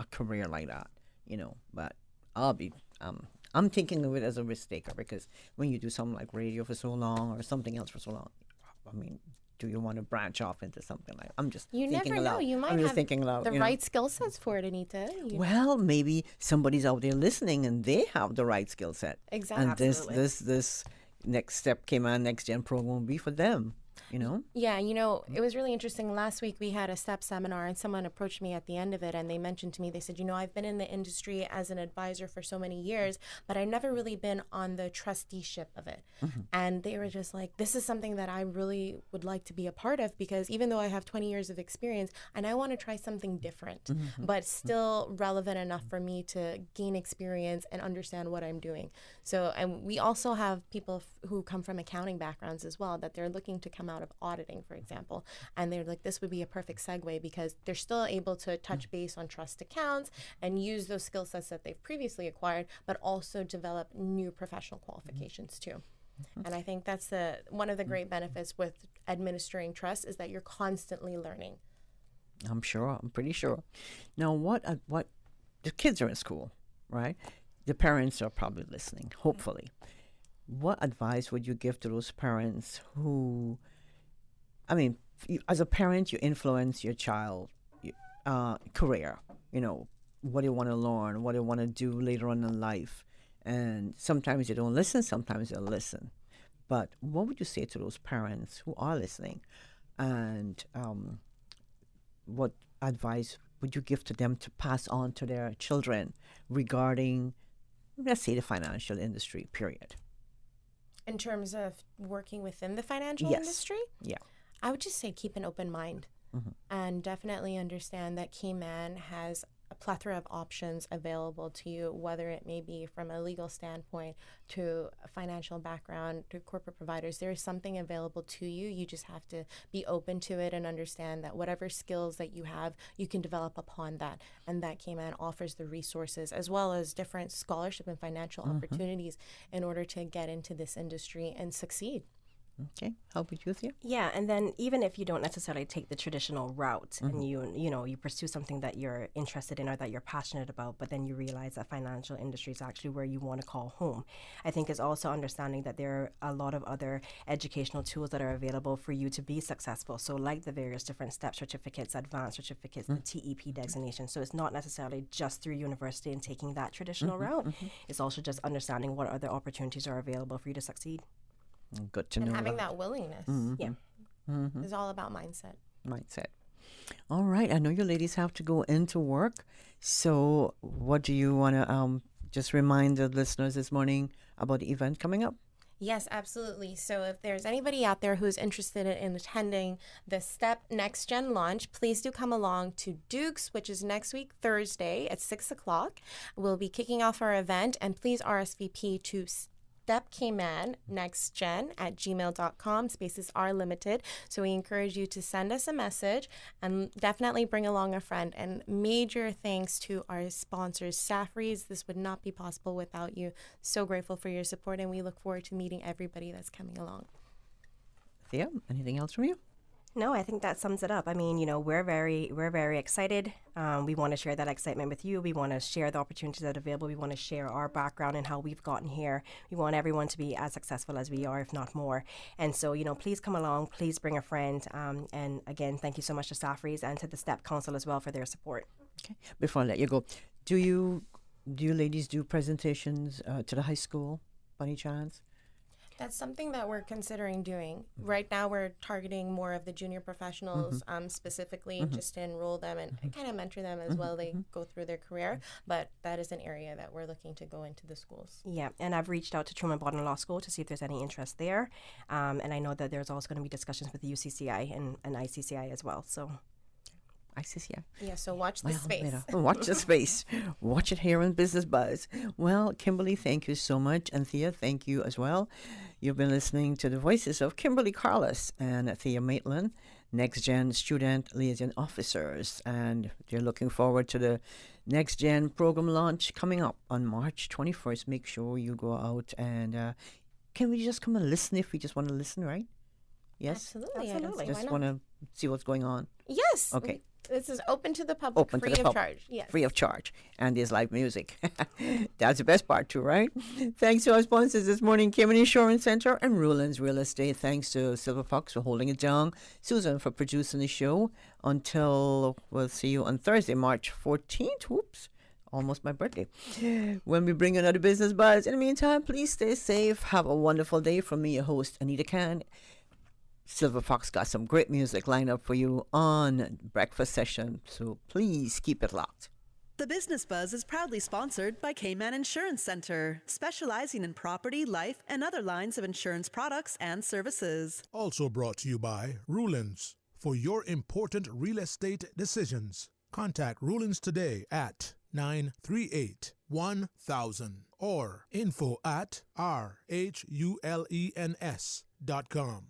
a career like that, but I'm thinking of it as a risk taker because when you do something like radio for so long or something else for so long, do you want to branch off into something like? I'm just you thinking never know. aloud. You might I'm just have thinking aloud, the right skill sets for it, Anita. Well, maybe somebody's out there listening and they have the right skill set. Exactly. And this Next Step Cayman NextGen program will be for them. Yeah, it was really interesting. Last week we had a STEP seminar and someone approached me at the end of it and they mentioned to me, they said, I've been in the industry as an advisor for so many years, but I've never really been on the trusteeship of it. And they were just like, this is something that I really would like to be a part of because even though I have 20 years of experience and I want to try something different, but still relevant enough for me to gain experience and understand what I'm doing. So, and we also have people who come from accounting backgrounds as well, that they're looking to come out of auditing, for example, and they're like, this would be a perfect segue because they're still able to touch base on trust accounts and use those skill sets that they've previously acquired, but also develop new professional qualifications too. And I think that's one of the great benefits with administering trust is that you're constantly learning. I'm pretty sure. Now, what the kids are in school, right? The parents are probably listening, hopefully. What advice would you give to those parents who, as a parent, you influence your child's career, what they want to learn, what they want to do later on in life. And sometimes you don't listen, sometimes they'll listen. But what would you say to those parents who are listening? And what advice would you give to them to pass on to their children regarding, let's say, the financial industry, period? In terms of working within the financial industry? Yeah. I would just say keep an open mind and definitely understand that Cayman has a plethora of options available to you, whether it may be from a legal standpoint to a financial background to corporate providers. There is something available to you. You just have to be open to it and understand that whatever skills that you have, you can develop upon that. And that Cayman offers the resources as well as different scholarship and financial opportunities in order to get into this industry and succeed. Okay, how about you, Thea? Yeah, and then even if you don't necessarily take the traditional route and you pursue something that you're interested in or that you're passionate about, but then you realize that financial industry is actually where you want to call home. I think it's also understanding that there are a lot of other educational tools that are available for you to be successful. So like the various different STEP certificates, advanced certificates, the TEP designation. So it's not necessarily just through university and taking that traditional route. It's also just understanding what other opportunities are available for you to succeed. Good to know. And having that willingness. It's all about mindset. All right. I know you ladies have to go into work. So what do you want to just remind the listeners this morning about the event coming up? Yes, absolutely. So if there's anybody out there who's interested in attending the STEP NextGen launch, please do come along to Duke's, which is next week, Thursday at 6 o'clock. We'll be kicking off our event, and please RSVP to stepcaymannextgen@gmail.com. Spaces are limited, so we encourage you to send us a message and definitely bring along a friend. And major thanks to our sponsors, Safri's. This would not be possible without you. So grateful for your support, and we look forward to meeting everybody that's coming along. Thea, anything else from you? No, I think that sums it up. I mean, we're very excited. We want to share that excitement with you. We want to share the opportunities that are available. We want to share our background and how we've gotten here. We want everyone to be as successful as we are, if not more. And so, please come along. Please bring a friend. And again, thank you so much to Staffries and to the STEP Council as well for their support. Okay. Before I let you go, do you ladies do presentations to the high school by any chance? That's something that we're considering doing. Right now, we're targeting more of the junior professionals specifically, just to enroll them and kind of mentor them as well. They go through their career, but that is an area that we're looking to go into the schools. Yeah, and I've reached out to Truman Bodden Law School to see if there's any interest there. And I know that there's also going to be discussions with the UCCI and ICCI as well. So. ICCI. Yeah, so watch the space. Watch the space. Watch it here on Business Buzz. Well, Kimberly, thank you so much. And Thea, thank you as well. You've been listening to the voices of Kimberly Carlos and Thea Maitland, NextGen Student Liaison Officers. And they're looking forward to the NextGen program launch coming up on March 21st. Make sure you go out and can we just come and listen if we just want to listen, right? Yes? Absolutely. Just want to see what's going on? Yes. Okay. This is open to the public, free of charge. Yes. Free of charge. And there's live music. That's the best part too, right? Thanks to our sponsors this morning, Cayman Insurance Center and Ruland's Real Estate. Thanks to Silver Fox for holding it down. Susan for producing the show. Until we'll see you on Thursday, March 14th. Whoops. Almost my birthday. When we bring another Business Buzz. In the meantime, please stay safe. Have a wonderful day. From me, your host, Anita Khan. Silver Fox got some great music lined up for you on breakfast session, so please keep it locked. The Business Buzz is proudly sponsored by Cayman Insurance Center, specializing in property, life, and other lines of insurance products and services. Also brought to you by Ruland's. For your important real estate decisions, contact Ruland's today at 938-1000 or info@rhulens.com.